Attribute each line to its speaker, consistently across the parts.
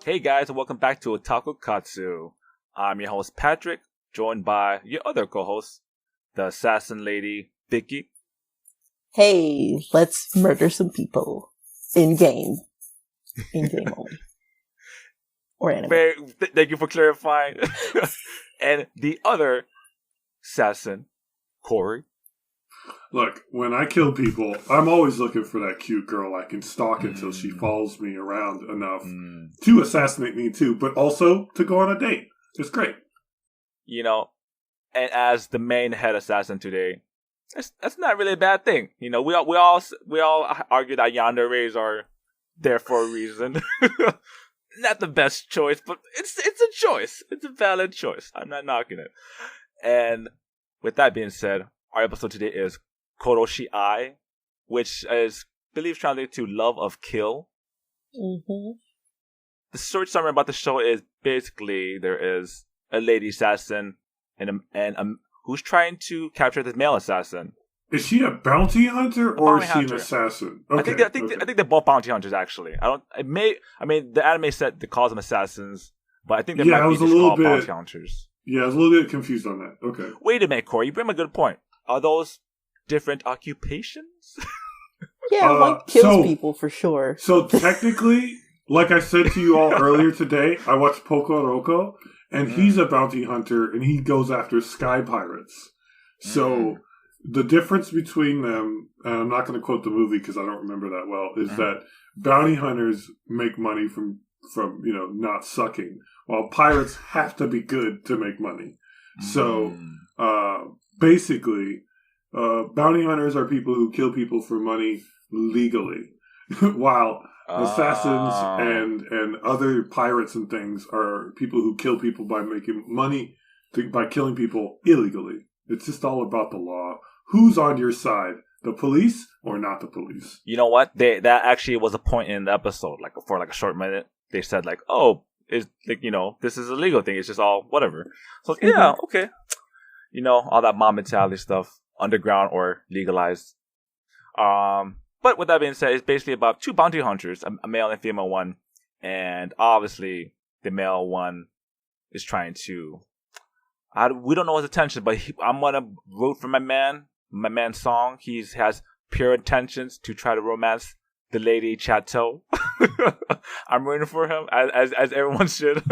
Speaker 1: Hey guys, and welcome back to Taku Katsu. I'm your host Patrick, joined by your other co-host, the assassin lady, Vicky.
Speaker 2: Hey, let's murder some people. In-game. In-game only. Or anime.
Speaker 1: Thank you for clarifying. And the other assassin, Cori.
Speaker 3: Look, when I kill people, I'm always looking for that cute girl I can stalk until she follows me around enough to assassinate me too, but also to go on a date. It's great.
Speaker 1: You know, and as the main head assassin today, that's not really a bad thing. You know, we all argue that yanderes are there for a reason. Not the best choice, but it's a choice. It's a valid choice. I'm not knocking it. And with that being said, our episode today is Koroshi I, which is believed translated to love of kill.
Speaker 2: Mm-hmm.
Speaker 1: The short summary about the show is basically there is a lady assassin and who's trying to capture this male assassin.
Speaker 3: Is she a bounty hunter or is she an assassin?
Speaker 1: Okay, I think they're both bounty hunters. Actually, the anime said they calls them assassins, but I think they might be just called bounty hunters.
Speaker 3: Yeah, I was a little bit confused on that. Okay.
Speaker 1: Wait a minute, Cori, you bring up a good point. Are those different occupations?
Speaker 2: Yeah, one kills people for sure.
Speaker 3: So technically, like I said to you all earlier today, I watched Poco Roco, and he's a bounty hunter, and he goes after sky pirates. So the difference between them, and I'm not going to quote the movie because I don't remember that well, is that bounty hunters make money from not sucking, while pirates have to be good to make money. So basically, bounty hunters are people who kill people for money legally, while assassins and other pirates and things are people who kill people by making money by killing people illegally. It's just all about the law. Who's on your side? The police or not the police?
Speaker 1: You know what? That actually was a point in the episode, for a short minute. They said it's this is a legal thing. It's just all whatever. So yeah, okay. All that mob mentality stuff, underground or legalized. But with that being said, it's basically about two bounty hunters, a male and female one, and obviously the male one is trying to. We don't know his intention, but I'm gonna root for my man. My man's song. He has pure intentions to try to romance the lady Chateau. I'm rooting for him, as everyone should.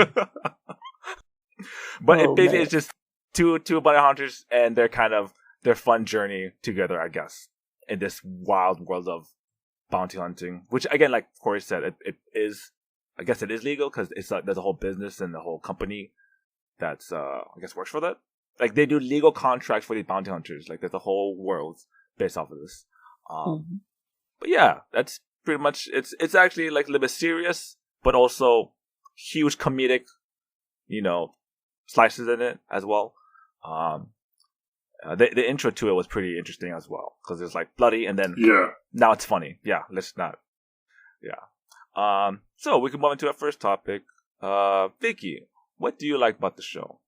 Speaker 1: But it basically is just two bounty hunters and their fun journey together, I guess, in this wild world of bounty hunting. Which again, like Cori said, it is. I guess it is legal because there's a whole business and the whole company that's I guess works for that. Like they do legal contracts for these bounty hunters. Like there's a whole world based off of this. But yeah, that's pretty much. It's actually like a little bit serious, but also huge comedic, slices in it as well. The intro to it was pretty interesting as well because it's like bloody and then now it's funny. Yeah, let's not. Yeah. So we can move into our first topic. Vicky, what do you like about the show?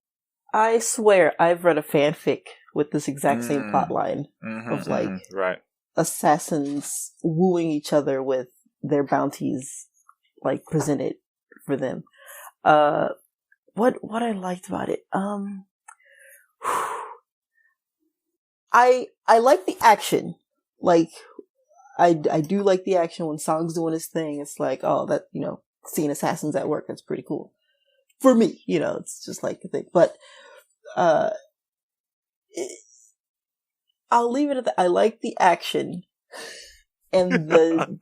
Speaker 2: I swear I've read a fanfic with this exact same plot line of assassins wooing each other with their bounties presented for them. What I liked about it, I like the action. I do like the action when Song's doing his thing. It's seeing assassins at work, that's pretty cool. For me, it's just like a thing. But I'll leave it at that. I like the action and the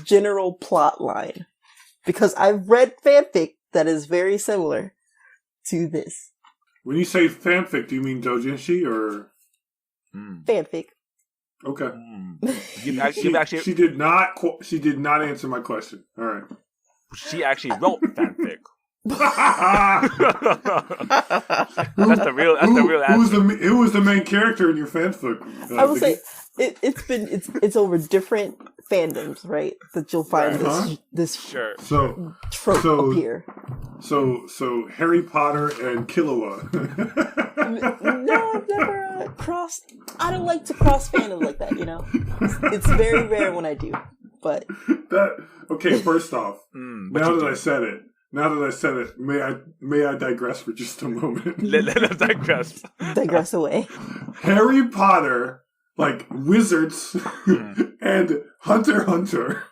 Speaker 2: general plot line because I've read fanfic that is very similar to this.
Speaker 3: When you say fanfic, do you mean doujinshi or
Speaker 2: fanfic?
Speaker 3: Okay.
Speaker 1: She
Speaker 3: did not. She did not answer my question. All right.
Speaker 1: She actually wrote fanfic. That's the real answer.
Speaker 3: Who was the main character in your fanfic?
Speaker 2: I would say it's over different fandoms, right? That you'll find this trope appear.
Speaker 3: So Harry Potter and Killua.
Speaker 2: No, I've never crossed. I don't like to cross fandoms like that. It's very rare when I do. But
Speaker 3: okay, first off, now that I said it, now that I said it, may I digress for just a moment?
Speaker 1: Let us digress.
Speaker 2: Digress away.
Speaker 3: Harry Potter, like wizards and Hunter x Hunter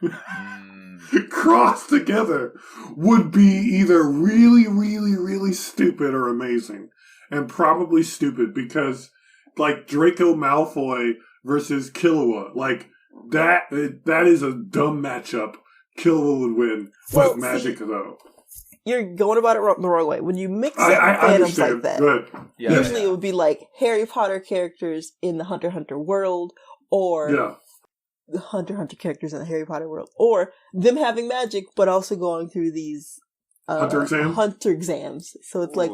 Speaker 3: crossed together would be either really, really, really stupid or amazing. And probably stupid because, like, Draco Malfoy versus Killua, like, that is a dumb matchup. Killua would win with magic, though.
Speaker 2: You're going about it the wrong way. When you mix up
Speaker 3: I
Speaker 2: fandoms
Speaker 3: understand.
Speaker 2: like that,
Speaker 3: Good.
Speaker 2: usually it would be like Harry Potter characters in the Hunter x Hunter world, or the Hunter x Hunter characters in the Harry Potter world, or them having magic but also going through these Hunter exams. So it's like,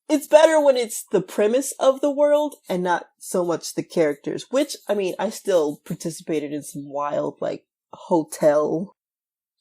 Speaker 2: it's better when it's the premise of the world and not so much the characters. Which, I mean, I still participated in some wild, like, hotel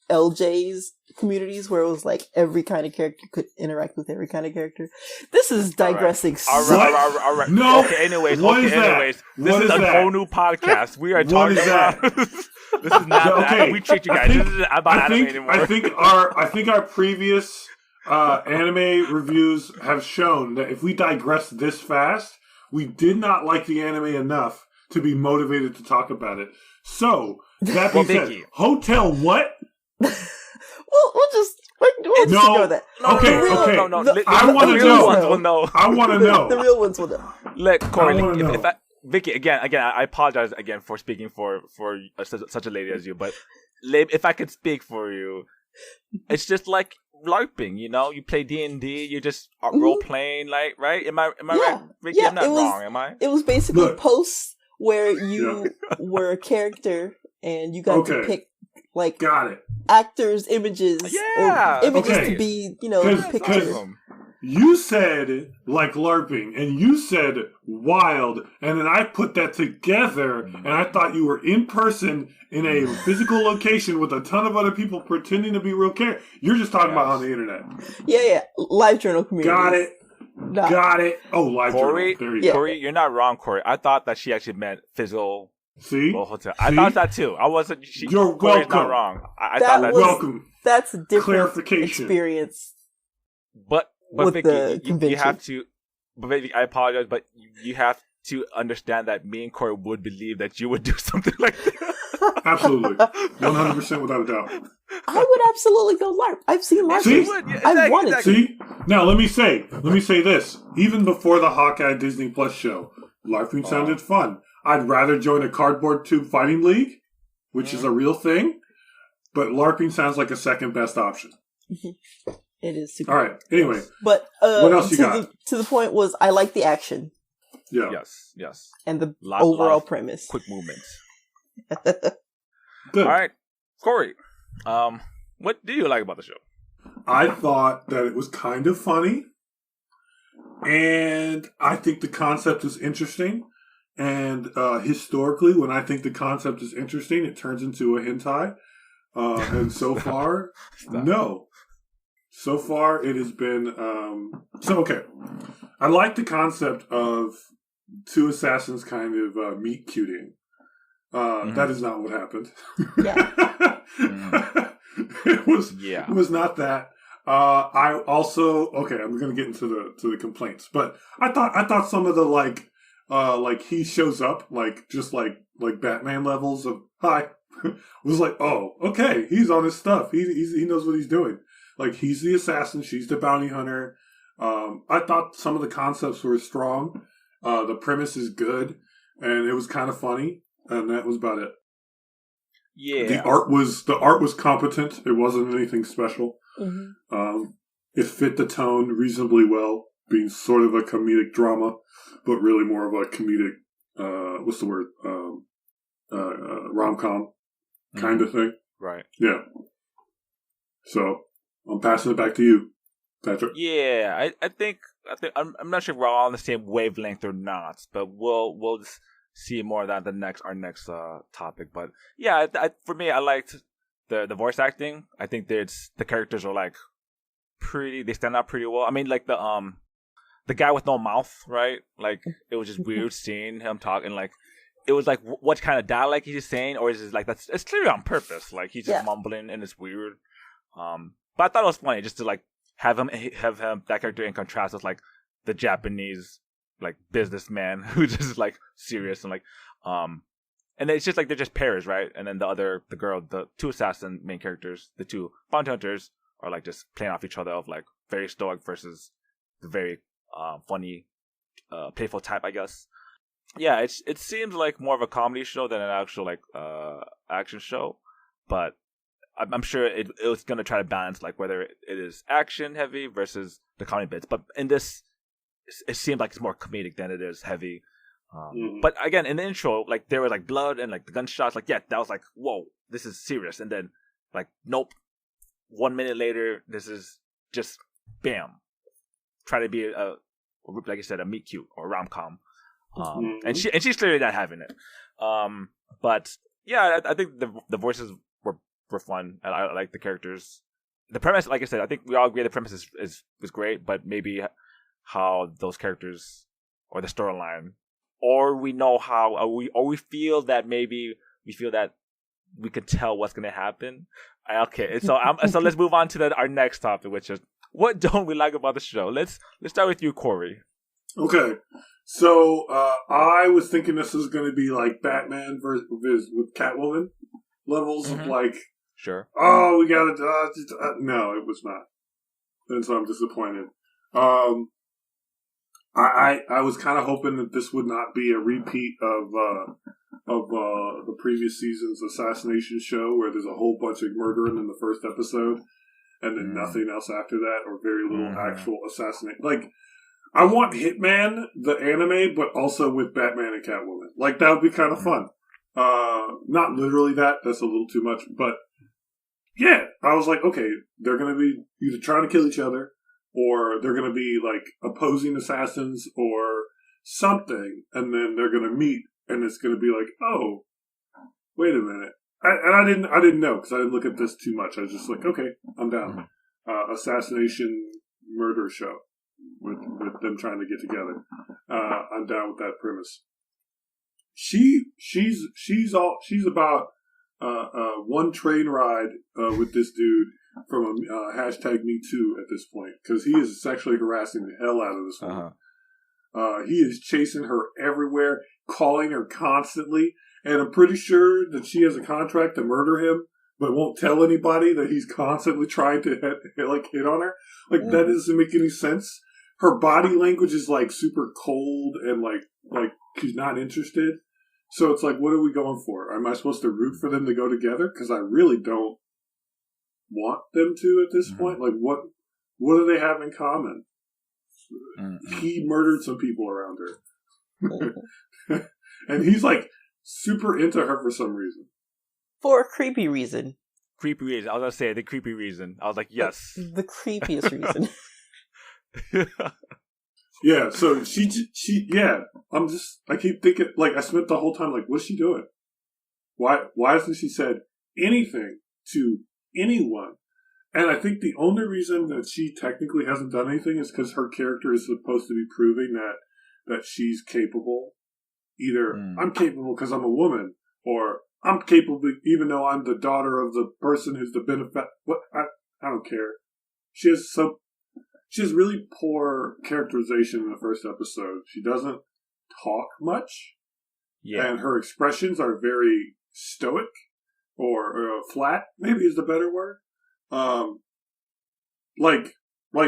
Speaker 2: LJ's communities where it was like every kind of character could interact with every kind of character. This is digressing.
Speaker 1: All right.
Speaker 3: No.
Speaker 1: Okay. Anyways. This is a whole new podcast. We are talking about. This is not. Okay. We treat you guys. This is about anime anymore.
Speaker 3: I think our previous anime reviews have shown that if we digress this fast, we did not like the anime enough to be motivated to talk about it. So that being said,
Speaker 1: Vicky.
Speaker 3: Hotel what?
Speaker 2: we'll just go with that.
Speaker 3: Okay. I want to know. I want to know.
Speaker 2: The real ones will know.
Speaker 1: Let Cori. Vicky, again, I apologize again for speaking for such a lady as you, but if I could speak for you, it's just like LARPing. You know, you play D&D, you're just role playing, like, right? Am I right, Vicky? I'm not wrong, am I?
Speaker 2: It was basically posts where you were a character and you got to pick, like, actors' images, or images to be, pictures.
Speaker 3: You said, like, LARPing, and you said wild, and then I put that together, and I thought you were in person in a physical location with a ton of other people pretending to be real characters. You're just talking about on the internet.
Speaker 2: Yeah. Live journal community.
Speaker 3: Got it. Oh, live
Speaker 1: Cori,
Speaker 3: journal. There you go.
Speaker 1: Cori, you're not wrong, Cori. I thought that she actually meant physical.
Speaker 3: See?
Speaker 1: Hotel. I thought that too. I wasn't.
Speaker 3: You're
Speaker 1: Cori's
Speaker 3: welcome.
Speaker 1: not wrong. I thought that.
Speaker 3: Welcome.
Speaker 2: That's a different
Speaker 3: clarification
Speaker 2: experience.
Speaker 1: But
Speaker 2: with
Speaker 1: Vicky,
Speaker 2: the convention.
Speaker 1: You have to. But Vicky, I apologize, but you have to understand that me and Cori would believe that you would do something like that.
Speaker 3: Absolutely, 100% without a doubt.
Speaker 2: I would absolutely go LARP. I've seen LARP.
Speaker 3: See?
Speaker 2: I've wanted to.
Speaker 3: See? Now let me say this. Even before the Hawkeye Disney Plus show, LARPing sounded fun. I'd rather join a cardboard tube fighting league, which is a real thing, but LARPing sounds like a second best option.
Speaker 2: It is super.
Speaker 3: All right. Anyway,
Speaker 2: but
Speaker 3: what else you got?
Speaker 2: To the point was, I like the action.
Speaker 3: Yeah.
Speaker 1: Yes.
Speaker 2: And the overall premise.
Speaker 1: Quick movements.
Speaker 3: Good.
Speaker 1: All right, Cori. What do you like about the show?
Speaker 3: I thought that it was kind of funny, and I think the concept is interesting. And historically, when I think the concept is interesting, it turns into a hentai. And so far, no. So far, it has been... okay. I like the concept of two assassins kind of meet-cuting. That is not what happened.
Speaker 2: Yeah.
Speaker 3: It was not that. I also... Okay, I'm going to get into the complaints. But I thought some of the, like he shows up, like, just like Batman levels of, hi. was like, oh, okay, he's on his stuff. He knows what he's doing. Like, he's the assassin, she's the bounty hunter. I thought some of the concepts were strong. The premise is good, and it was kind of funny, and that was about it.
Speaker 1: Yeah.
Speaker 3: The art was competent. It wasn't anything special.
Speaker 2: Mm-hmm.
Speaker 3: It fit the tone reasonably well, being sort of a comedic drama, but really more of a comedic, what's the word? Rom-com kind of thing.
Speaker 1: Right.
Speaker 3: Yeah. So, I'm passing it back to you, Patrick.
Speaker 1: Yeah, I think I'm not sure if we're all on the same wavelength or not, but we'll just see more of that in our next topic. But yeah, for me, I liked the voice acting. I think the characters are like they stand out pretty well. I mean, like the guy with no mouth, right? Like, it was just weird seeing him talking. Like, it was like, what kind of dialect he's saying, or is it like it's clearly on purpose? Like, he's just mumbling and it's weird. But I thought it was funny just to like have him that character in contrast with like the Japanese like businessman who's just like serious and like and it's just like they're just pairs, right? And then the two assassin main characters, the two bounty hunters are like just playing off each other of like very stoic versus the very funny, playful type, I guess. Yeah, it seems like more of a comedy show than an actual like action show, but I'm sure it was gonna try to balance like whether it is action heavy versus the comedy bits. But in this, it seems like it's more comedic than it is heavy. But again, in the intro, like there was like blood and like the gunshots. Like, yeah, that was like, whoa, this is serious. And then like, nope. 1 minute later, this is just bam. Try to be like I said, a meet cute or rom com. And she's clearly not having it. But yeah, I think the voices were fun, and I like the characters. The premise, like I said, I think we all agree the premise is great, but maybe how those characters or the storyline, or we know how, or we feel that we could tell what's gonna happen. Okay, so let's move on to our next topic, which is what don't we like about the show. Let's start with you, Cori.
Speaker 3: Okay, so I was thinking this was going to be like Batman versus with Catwoman levels of like,
Speaker 1: sure.
Speaker 3: Oh, we got to. No, it was not, and so I'm disappointed. I was kind of hoping that this would not be a repeat of the previous season's assassination show, where there's a whole bunch of murdering in the first episode, and then nothing else after that, or very little actual assassination. Like, I want Hitman, the anime, but also with Batman and Catwoman. Like, that would be kind of fun. Not literally that. That's a little too much. But, yeah. I was like, okay, they're going to be either trying to kill each other, or they're going to be, like, opposing assassins, or something. And then they're going to meet, and it's going to be like, oh, wait a minute. I didn't know, because I didn't look at this too much. I was just like, okay, I'm down. Assassination murder show. With them trying to get together, I'm down with that premise. She's about one train ride with this dude from hashtag Me Too at this point, because he is sexually harassing the hell out of this woman. He is chasing her everywhere, calling her constantly, and I'm pretty sure that she has a contract to murder him, but won't tell anybody that he's constantly trying to hit on her. Like, that doesn't make any sense. Her body language is like super cold and like she's not interested. So it's like, what are we going for? Am I supposed to root for them to go together? Because I really don't want them to at this point. Like, what do they have in common? He murdered some people around her. And he's like super into her for some reason.
Speaker 2: For a creepy reason.
Speaker 1: Creepy reason. I was going to say the creepy reason. I was like, yes.
Speaker 2: The creepiest reason.
Speaker 3: Yeah, so she I keep thinking, like, I spent the whole time like, what's she doing? Why hasn't she said anything to anyone? And I think the only reason that she technically hasn't done anything is because her character is supposed to be proving that she's capable. Either I'm capable because I'm a woman, or I'm capable even though I'm the daughter of the person who's the benefit. What? I don't care. She has really poor characterization in the first episode. She doesn't talk much. Yeah. And her expressions are very stoic or flat, maybe is the better word. Like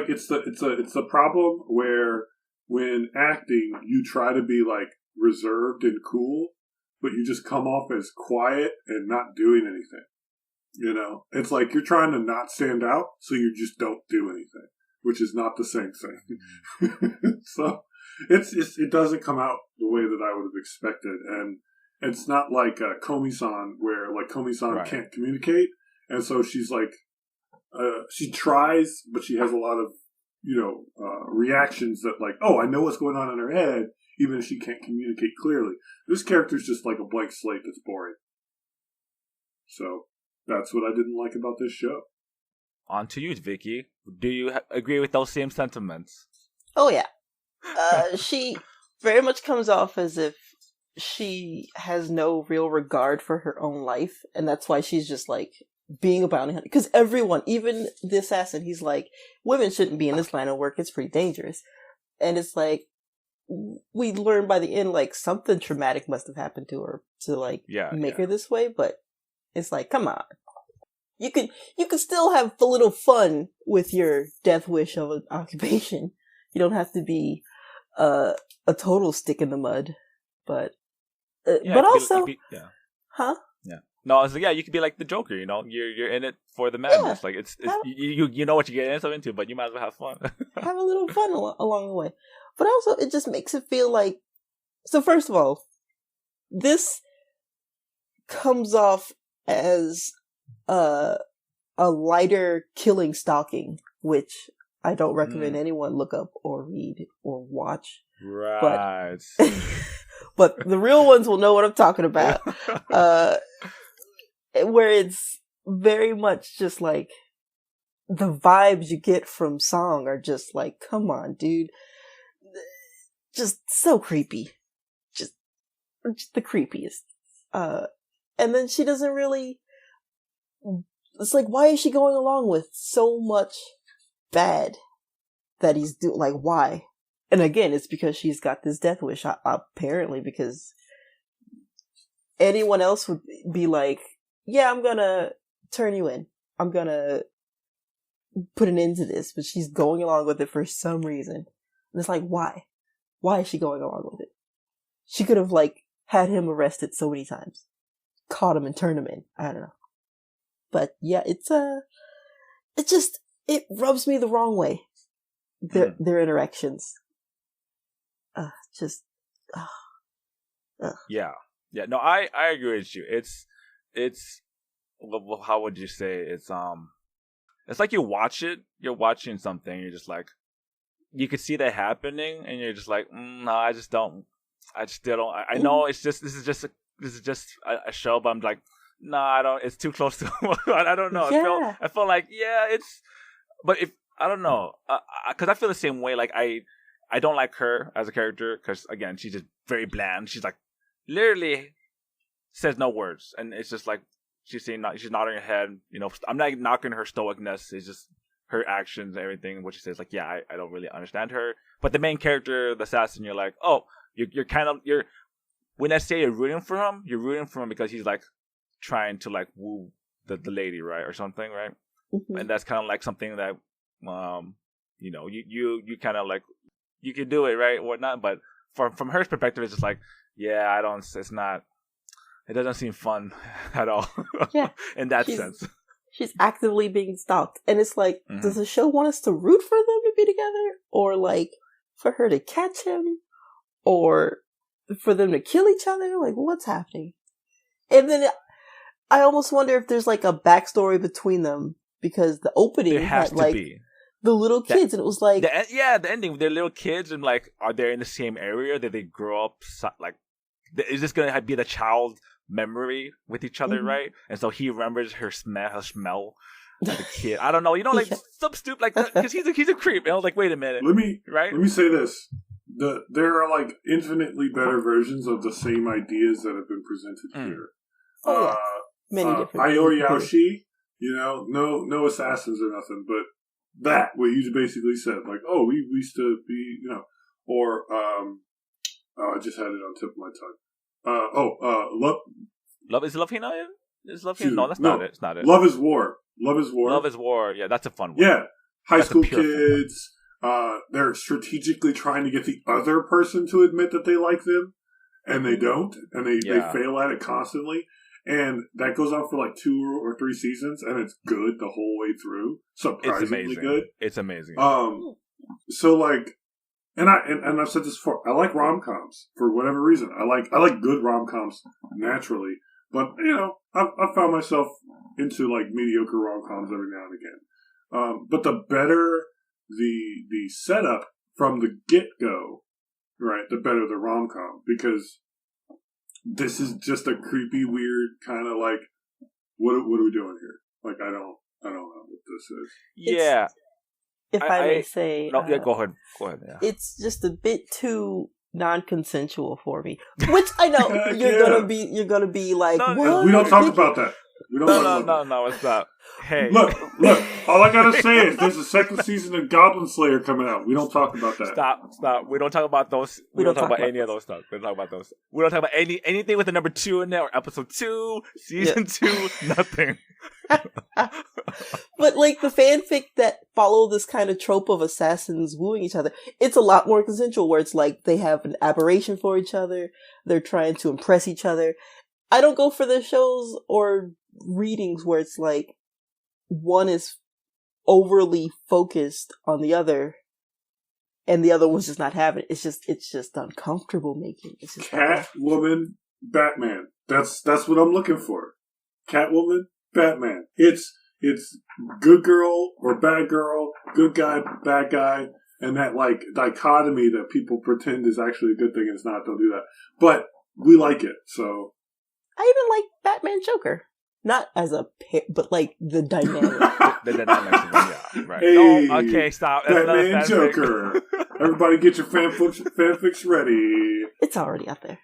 Speaker 3: it's the problem where when acting you try to be like reserved and cool, but you just come off as quiet and not doing anything. You know? It's like you're trying to not stand out, so you just don't do anything. Which is not the same thing. So it doesn't come out the way that I would have expected. And it's not like Komi-san, where like Komi-san can't communicate. And so she's like, she tries, but she has a lot of, reactions that like, oh, I know what's going on in her head, even if she can't communicate clearly. This character's just like a blank slate that's boring. So that's what I didn't like about this show.
Speaker 1: On to you, Vicky. Do you agree with those same sentiments?
Speaker 2: Oh, yeah. She very much comes off as if she has no real regard for her own life, and that's why she's just, like, being a bounty hunter. Because everyone, even the assassin, he's like, women shouldn't be in this line of work. It's pretty dangerous. And it's like, we learn by the end, like, something traumatic must have happened to her to, like, make her this way. But it's like, come on. You could still have a little fun with your death wish of an occupation. You don't have to be a total stick in the mud. But also, huh?
Speaker 1: Yeah. No, it's like, you could be like the Joker. You know, you're in it for the madness. Like it's you know what you get yourself into, but you might as well have fun.
Speaker 2: Have a little fun along the way. But also, it just makes it feel like. So first of all, this comes off as a lighter killing stalking, which I don't recommend anyone look up or read or watch.
Speaker 1: Right.
Speaker 2: But the real ones will know what I'm talking about. Where it's very much just like the vibes you get from Song are just like, come on, dude. Just so creepy. Just the creepiest. And then she doesn't really. It's like, why is she going along with so much bad that he's doing? Like, why? And again, it's because she's got this death wish, apparently, because anyone else would be like, yeah, I'm gonna turn you in. I'm gonna put an end to this. But she's going along with it for some reason. And it's like, why? Why is she going along with it? She could have, like, had him arrested so many times. Caught him and turned him in. I don't know. But yeah, it rubs me the wrong way. Their interactions.
Speaker 1: Yeah. No, I agree with you. It's how would you say it's like you watch it. You're watching something. You're just like, you could see that happening, and you're just like, no, I still don't. I know this is just a show, but I'm like, no, I don't. It's too close to. I don't know.
Speaker 2: Yeah.
Speaker 1: I felt like it's. But if I don't know, because I feel the same way. Like I don't like her as a character because again, she's just very bland. She's like literally says no words, and it's just like she's nodding her head. You know, I'm not knocking her stoicness. It's just her actions and everything. What she says, like, I don't really understand her. But the main character, the assassin, you're like, oh, you're kind of when I say you're rooting for him because he's like trying to like woo the lady, right, or something, right? Mm-hmm. And that's kind of like something that you know, you kind of like you can do it, right, or whatnot. But from her perspective, it's just like, it doesn't seem fun at all.
Speaker 2: Yeah,
Speaker 1: in that sense.
Speaker 2: She's actively being stalked, and it's like, does the show want us to root for them to be together, or like for her to catch him, or for them to kill each other? Like, what's happening? And then I almost wonder if there's like a backstory between them, because the opening
Speaker 1: there has
Speaker 2: had
Speaker 1: to
Speaker 2: like
Speaker 1: be
Speaker 2: the little kids, and it was like
Speaker 1: the ending. They're little kids, and like, are they in the same area? Did they grow up? Like, is this gonna be the child memory with each other, right? And so he remembers her smell as a kid. I don't know, you know, like some stupid like that, because he's a creep. And I was like, wait a minute,
Speaker 3: let me say this: there are like infinitely better versions of the same ideas that have been presented here.
Speaker 2: Many different
Speaker 3: Aoyaoshi, you know, no assassins or nothing, but that what you basically said, like, oh, we used to be, you know, or I just had it on the tip of my tongue.
Speaker 1: Love is Love Hina? Is Love Hina? No, that's not it. It's not it.
Speaker 3: Love is War. Love is War.
Speaker 1: Love is War. Yeah, that's a fun one.
Speaker 3: Yeah, high school kids. They're strategically trying to get the other person to admit that they like them, and they don't, and they fail at it constantly. And that goes on for like 2 or 3 seasons, and it's good the whole way through. Surprisingly good.
Speaker 1: It's amazing.
Speaker 3: So like, and I've said this before. I like rom-coms for whatever reason. I like good rom-coms naturally, but you know, I've found myself into like mediocre rom-coms every now and again. But the better the setup from the get-go, right? The better the rom-com, because this is just a creepy, weird kind of like, what are we doing here? Like, I don't know what this is.
Speaker 1: Yeah.
Speaker 2: If I may say,
Speaker 1: no, go ahead. Yeah.
Speaker 2: It's just a bit too non-consensual for me. Which I know you're gonna be like, what?
Speaker 3: We don't talk about that. We don't talk about that.
Speaker 1: No, it's not. Hey.
Speaker 3: Look, all I gotta say is there's a second season of Goblin Slayer coming out. We don't talk about that.
Speaker 1: Stop. We don't talk about those. We don't talk about any of those stuff. We don't talk about those. We don't talk about anything with the number 2 in there, or episode 2, season 2, nothing.
Speaker 2: But like the fanfic that follow this kind of trope of assassins wooing each other, it's a lot more consensual, where it's like they have an aberration for each other, they're trying to impress each other. I don't go for the shows or readings where it's like one is overly focused on the other and the other one's just not having it. It's just uncomfortable making. It's just
Speaker 3: Catwoman, Batman. That's what I'm looking for. Catwoman, Batman. It's good girl or bad girl, good guy, bad guy, and that like dichotomy that people pretend is actually a good thing and it's not. Don't do that. But we like it, so.
Speaker 2: I even like Batman Joker. Not as a pair, but like the dynamic.
Speaker 1: The dynamics, yeah, right.
Speaker 3: Hey,
Speaker 1: no, okay, stop.
Speaker 3: Batman Joker. Everybody get your fanfics ready.
Speaker 2: It's already out there.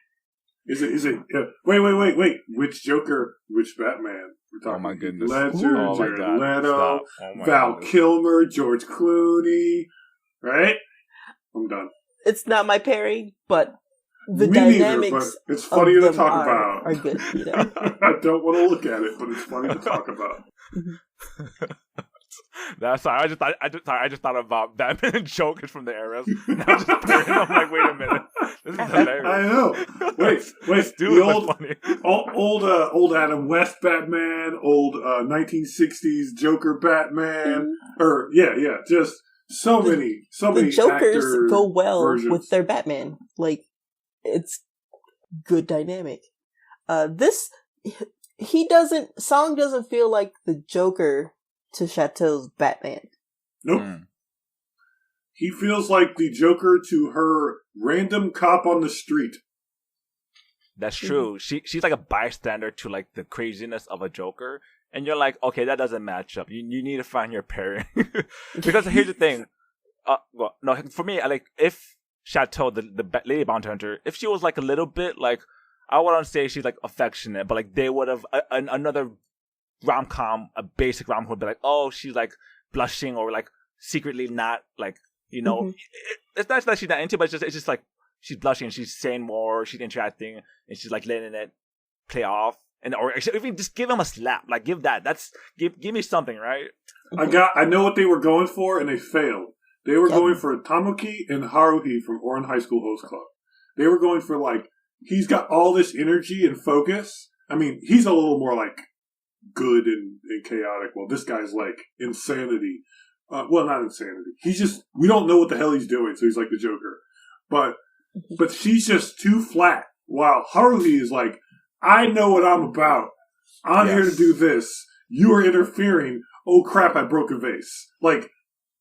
Speaker 3: Is it? Wait. Which Joker? Which Batman? We're talking.
Speaker 1: Oh my goodness.
Speaker 3: Ledger,
Speaker 1: oh my
Speaker 3: Jared
Speaker 1: God.
Speaker 3: Leto, Val Kilmer, George Clooney. Right? I'm done.
Speaker 2: It's not my pairing, but the
Speaker 3: Me
Speaker 2: dynamics
Speaker 3: neither, but it's funny to talk about.
Speaker 2: Are good, you know.
Speaker 3: I don't want to look at it, but it's funny to talk about.
Speaker 1: That's sorry. I just thought about Batman and Joker from the eras. And I'm like, wait a minute, this is hilarious.
Speaker 3: I know. Wait.
Speaker 1: Dude,
Speaker 3: the old,
Speaker 1: funny.
Speaker 3: old Adam West Batman, old 1960s Joker Batman, or yeah, just so many. The
Speaker 2: Jokers go well
Speaker 3: versions
Speaker 2: with their Batman. Like, it's good dynamic. Song doesn't feel like the Joker to Chateau's Batman.
Speaker 3: Nope. He feels like the Joker to her random cop on the street.
Speaker 1: That's true. She's like a bystander to like the craziness of a Joker, and you're like, okay, that doesn't match up. You need to find your pairing. Because here's the thing. Well, no, for me, I like if Chateau, the Lady Bounty Hunter, if she was like a little bit like, I wouldn't say she's like affectionate, but like they would have another rom-com, a basic rom-com would be like, oh, she's like blushing or like secretly not like, you know, it's not that she's not into, but it's just like she's blushing and she's saying more, she's interacting and she's like letting it play off, and or even just give him a slap, like give me something, right?
Speaker 3: I know what they were going for and they failed. They were going for Tamuki and Haruhi from Oran High School Host Club. They were going for like, he's got all this energy and focus. I mean, he's a little more like good and chaotic. Well, this guy's like insanity. Well, not insanity. He's just, we don't know what the hell he's doing, so he's like the Joker. But she's just too flat. While Haruhi is like, I know what I'm about. I'm here to do this. You are interfering. Oh crap, I broke a vase. Like,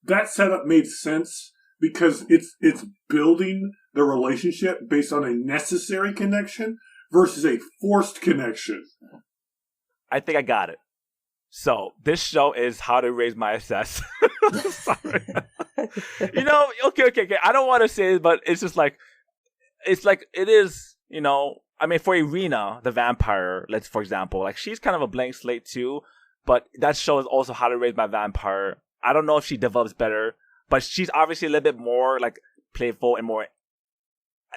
Speaker 3: that setup made sense because it's building the relationship based on a necessary connection versus a forced connection.
Speaker 1: I think I got it. So this show is How to Raise My Assassin. Sorry. You know, okay. I don't want to say it, but it's just like, it is, you know, I mean, for Irina, the vampire, for example, like she's kind of a blank slate too, but that show is also How to Raise My Vampire. I don't know if she develops better, but she's obviously a little bit more like playful and more.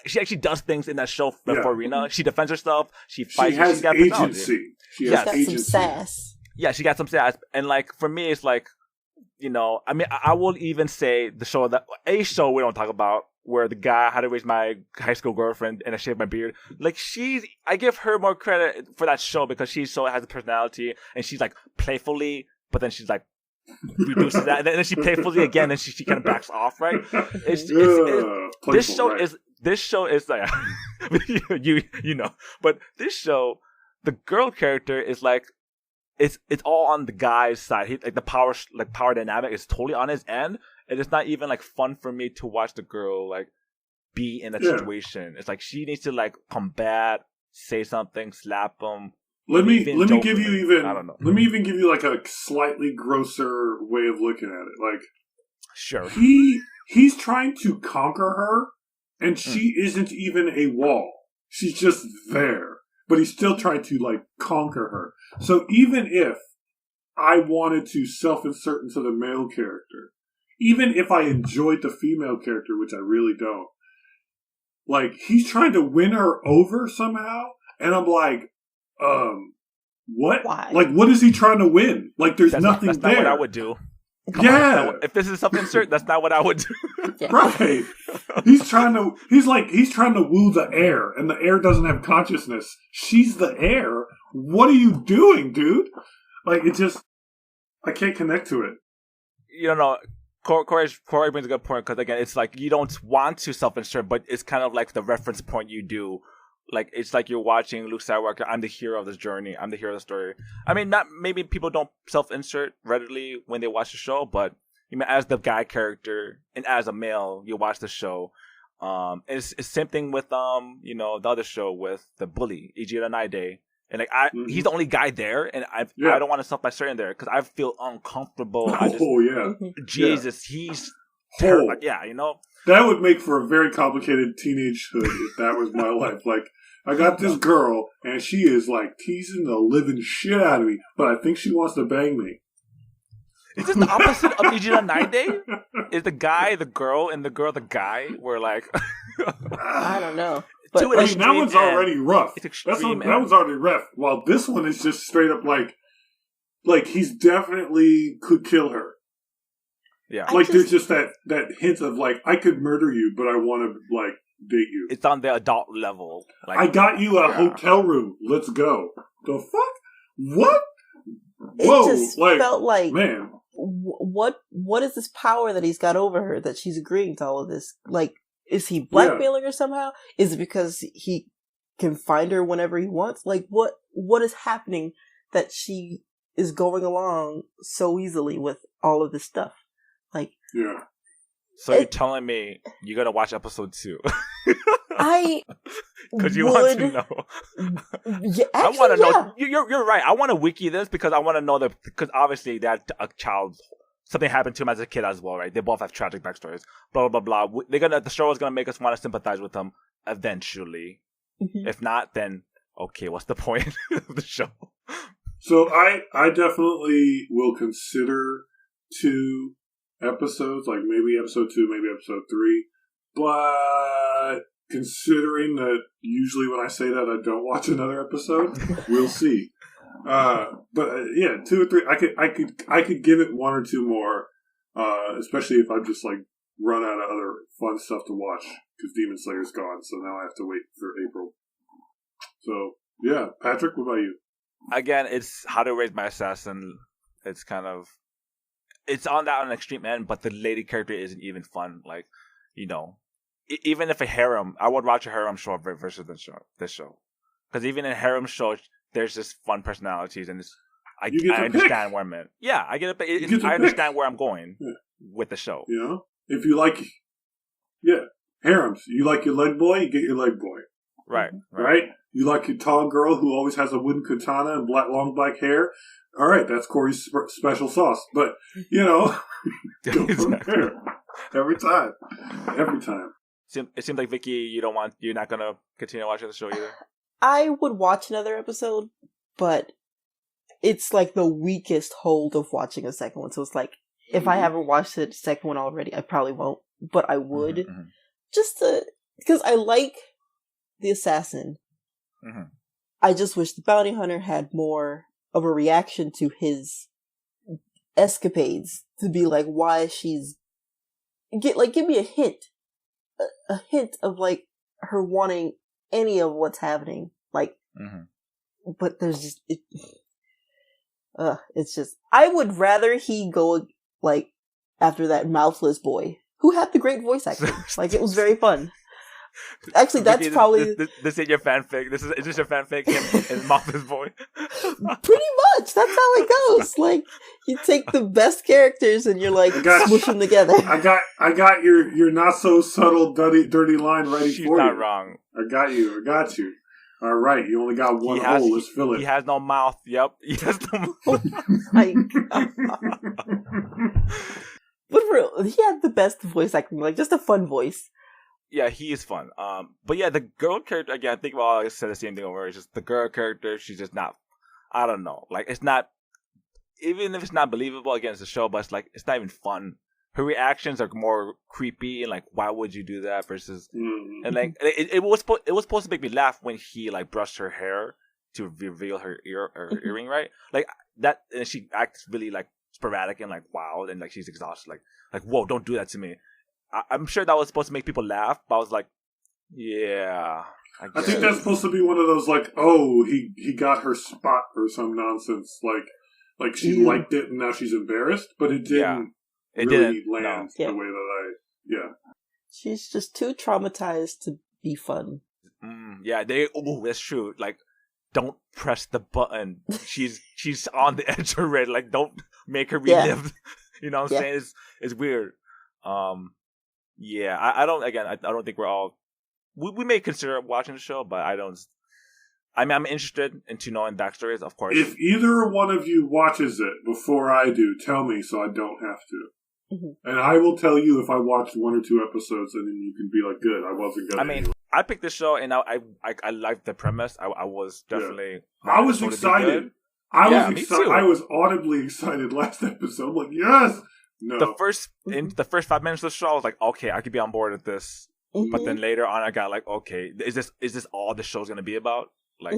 Speaker 1: She actually does things in that show for Irina. She defends herself. She fights.
Speaker 3: She has agency. She has
Speaker 2: got some sass.
Speaker 1: Yeah, she got some sass. And like for me, it's like, you know, I mean, I will even say the show a show we don't talk about where the guy How to Raise My High School Girlfriend and I Shaved My Beard. Like I give her more credit for that show because she has a personality and she's like playfully, but then she's like. Reduces that, and then she playfully again, and she kind of backs off, right? This show is like you know, but this show, the girl character is like it's all on the guy's side. He like the power dynamic is totally on his end, and it's not even like fun for me to watch the girl like be in that situation. It's like she needs to like combat, say something, slap him.
Speaker 3: Let me give you like a slightly grosser way of looking at it. Like,
Speaker 1: sure,
Speaker 3: he's trying to conquer her, and she isn't even a wall. She's just there. but he's still trying to like conquer her. So even if I wanted to self-insert into the male character, even if I enjoyed the female character, which I really don't, like, he's trying to win her over somehow, and I'm like, what?
Speaker 2: Why?
Speaker 3: Like, what is he trying to win? Like, there's nothing there.
Speaker 1: That's not what I would do. Come on, if this is self-insert, that's not what I would do.
Speaker 3: Right. He's trying to woo the heir, and the heir doesn't have consciousness. She's the heir. What are you doing, dude? Like, I can't connect to it.
Speaker 1: You know, Cori brings a good point, because again, it's like you don't want to self-insert, but it's kind of like the reference point you do. Like, it's like you're watching Luke Skywalker. I'm the hero of this journey. I'm the hero of the story. I mean, maybe people don't self-insert readily when they watch the show, but you know, as the guy character and as a male, you watch the show. It's same thing with the other show with the bully Ijira Naide, and like he's the only guy there, and I don't want to self-insert in there because I feel uncomfortable. Jesus, he's terrible. Like, yeah, you know.
Speaker 3: That would make for a very complicated teenagehood if that was my life. Like, I got this girl, and she is, like, teasing the living shit out of me, but I think she wants to bang me.
Speaker 1: Is this the opposite of Ijira Naide? Is the guy the girl, and the girl the guy? Where, like...
Speaker 2: I don't know. But
Speaker 3: I mean, that one's already rough. That one's already rough. While this one is just straight up, like he's definitely could kill her.
Speaker 1: Yeah,
Speaker 3: like there's just that hint of like I could murder you, but I want to like date you.
Speaker 1: It's on the adult level. Like,
Speaker 3: I got you a hotel room. Let's go. The fuck? What? Whoa!
Speaker 2: It just felt like,
Speaker 3: man,
Speaker 2: what is this power that he's got over her that she's agreeing to all of this? Like, is he blackmailing her somehow? Is it because he can find her whenever he wants? Like, what is happening that she is going along so easily with all of this stuff? Like,
Speaker 3: yeah.
Speaker 1: So you're telling me you're gonna watch episode 2? Because you want to know.
Speaker 2: Yeah, actually,
Speaker 1: I want to know. You're right. I want to wiki this because I want to know because obviously that a child, something happened to him as a kid as well, right? They both have tragic backstories. Blah blah blah blah. The show is gonna make us want to sympathize with them eventually. Mm-hmm. If not, then okay, what's the point of the show?
Speaker 3: So I definitely will consider 2 episodes, like maybe episode 2, maybe episode 3, but considering that usually when I say that I don't watch another episode, we'll see. But yeah, 2 or 3, I could give it 1 or 2 more, especially if I just like run out of other fun stuff to watch because Demon Slayer's gone, so now I have to wait for April. So yeah, Patrick, what about you?
Speaker 1: Again, it's How to Raise My Assassin. It's on an extreme end, but the lady character isn't even fun. Like, you know, even if a harem, I would watch a harem show versus this show. Because even in a harem show, there's just fun personalities, and I understand where I'm at. Yeah, I get it. I understand where I'm going with the show.
Speaker 3: You know, if you like, harems. You like your leg boy, you get your leg boy. Right. You like your tall girl who always has a wooden katana and long black hair. All right, that's Cori's special sauce. But, you know, go from there. Every time.
Speaker 1: It seems like, Vicky, you're not going to continue watching the show either.
Speaker 2: I would watch another episode, but it's like the weakest hold of watching a second one. So it's like, if I haven't watched the second one already, I probably won't. But I would. Mm-hmm. Just because I like the assassin. Mm-hmm. I just wish the bounty hunter had more of a reaction to his escapades, to be like, why she's give me a hint of like her wanting any of what's happening, like, but there's just it's just, I would rather he go like after that mouthless boy who had the great voice acting. Like, it was very fun. Actually, that's
Speaker 1: Vicky,
Speaker 2: probably...
Speaker 1: This is your fanfic. Is this your fanfic? Him and Moth's boy?
Speaker 2: Pretty much. That's how it goes. Like, you take the best characters and you're like, smush them together.
Speaker 3: I got your not so subtle dirty line ready for you.
Speaker 1: She's not wrong.
Speaker 3: I got you. All right, you only got one hole. Let's fill it.
Speaker 1: He has no mouth. Yep. He has no mouth.
Speaker 2: Oh my God. But for real, he had the best voice acting. Like, just a fun voice.
Speaker 1: Yeah, he is fun. But yeah, the girl character again. I think I said the same thing over. It's just the girl character. She's just not. I don't know. Like it's not. Even if it's not believable against the show, but it's like it's not even fun. Her reactions are more creepy and like, why would you do that? Versus, and like it was supposed to make me laugh when he like brushed her hair to reveal her earring, right? Like that, and she acts really like sporadic and like wild, and like she's exhausted, like whoa, don't do that to me. I'm sure that was supposed to make people laugh, but I was like, yeah.
Speaker 3: I think that's supposed to be one of those like, oh, he got her spot or some nonsense, like she liked it and now she's embarrassed, but it didn't. It really didn't land the way that
Speaker 2: She's just too traumatized to be fun.
Speaker 1: That's true. Like, don't press the button. She's on the edge already. Like, don't make her relive. You know what I'm saying? It's weird. I don't think we're all. We may consider watching the show, but I don't. I mean, I'm interested into knowing backstories, of course.
Speaker 3: If either one of you watches it before I do, tell me so I don't have to. Mm-hmm. And I will tell you if I watched 1 or 2 episodes, and then you can be like, "Good, I wasn't good."
Speaker 1: I mean, I picked this show, and I liked the premise. I was definitely.
Speaker 3: I was excited. I was excited. I was audibly excited last episode. I'm like, yes. No.
Speaker 1: In the first 5 minutes of the show, I was like, okay, I could be on board with this. Mm-hmm. But then later on, I got like, okay, is this all the show's gonna be about? Like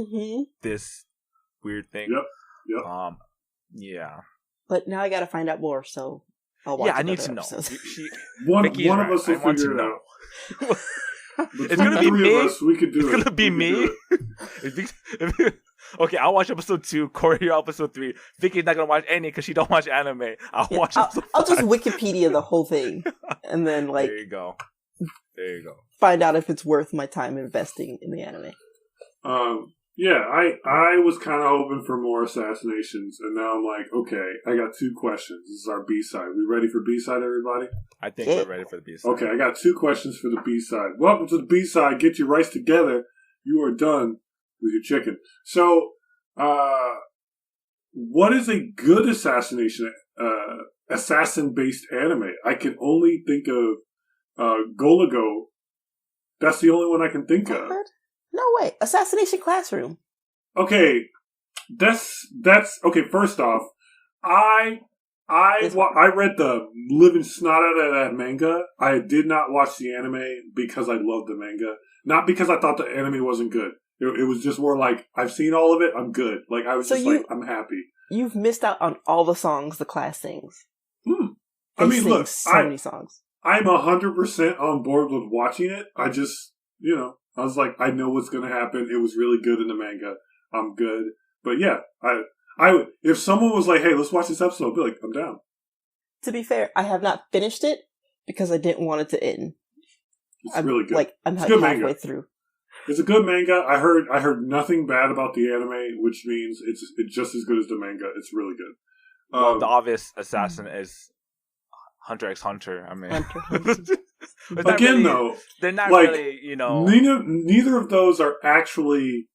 Speaker 1: this weird thing.
Speaker 3: Yep.
Speaker 1: Yeah.
Speaker 2: But now I got to find out more, so I'll watch.
Speaker 1: Yeah, I need to know.
Speaker 3: One of us will figure it out.
Speaker 1: It's gonna be me.
Speaker 3: We could do it.
Speaker 1: It's gonna be me. Okay, I'll watch episode 2. Cori, episode 3. Vicky's not gonna watch any because she don't watch anime. I'll watch.
Speaker 2: I'll just Wikipedia the whole thing, and then like
Speaker 1: there you go.
Speaker 2: Find out if it's worth my time investing in the anime.
Speaker 3: I was kind of hoping for more assassinations, and now I'm like, okay, I got 2 questions. This is our B-side. We ready for B-side, everybody?
Speaker 1: I think we're ready for the B-side.
Speaker 3: Okay, I got 2 questions for the B-side. Welcome to the B-side. Get your rice together. You are done with your chicken. So, what is a good assassin-based anime? I can only think of Golago. That's the only one I can think of.
Speaker 2: No way. Assassination Classroom.
Speaker 3: Okay. That's okay, first off, I read the living snot out of that manga. I did not watch the anime because I loved the manga. Not because I thought the anime wasn't good. It was just more like, I've seen all of it, I'm good. Like, I was I'm happy.
Speaker 2: You've missed out on all the songs the class sings.
Speaker 3: I mean, look,
Speaker 2: so many songs.
Speaker 3: I'm 100% on board with watching it. I just, I was like, I know what's going to happen. It was really good in the manga. I'm good. But yeah, I if someone was like, hey, let's watch this episode, I'd be like, I'm down.
Speaker 2: To be fair, I have not finished it because I didn't want it to end.
Speaker 3: It's really good.
Speaker 2: Like, I'm
Speaker 3: halfway
Speaker 2: manga. Through.
Speaker 3: It's a good manga. I heard nothing bad about the anime, which means it's just as good as the manga. It's really good.
Speaker 1: Well, the obvious assassin is Hunter x Hunter. I mean,
Speaker 3: again, though,
Speaker 1: they're not really,
Speaker 3: Neither of those are actually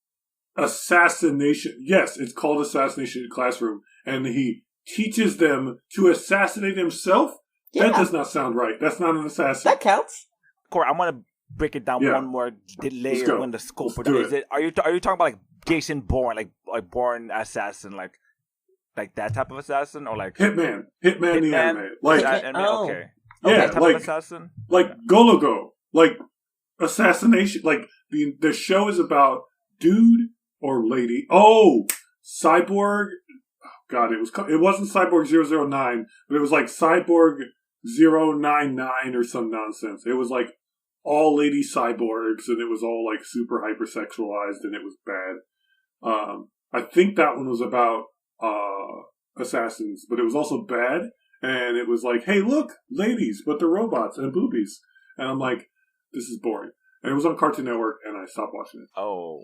Speaker 3: assassination. Yes, it's called Assassination Classroom, and he teaches them to assassinate himself. Yeah. That does not sound right. That's not an assassin.
Speaker 2: That counts.
Speaker 1: Corey, I want to break it down one more layer when the scope of it. Is it? Are you talking about like Jason Bourne, like Bourne assassin, like that type of assassin, or like
Speaker 3: Hitman the anime, like
Speaker 1: okay,
Speaker 3: yeah,
Speaker 1: type
Speaker 3: like
Speaker 1: of assassin,
Speaker 3: like Golago, like assassination, like the show is about dude or lady. Oh, Cyborg. Oh, God, it wasn't Cyborg 009, but it was like Cyborg 099 or some nonsense. It was like all lady cyborgs, and it was all like super hypersexualized, and it was bad. I think that one was about assassins, but it was also bad, and it was like, hey, look, ladies, but they're robots and boobies, and I'm like, this is boring. And it was on Cartoon Network, and I stopped watching it.
Speaker 1: Oh,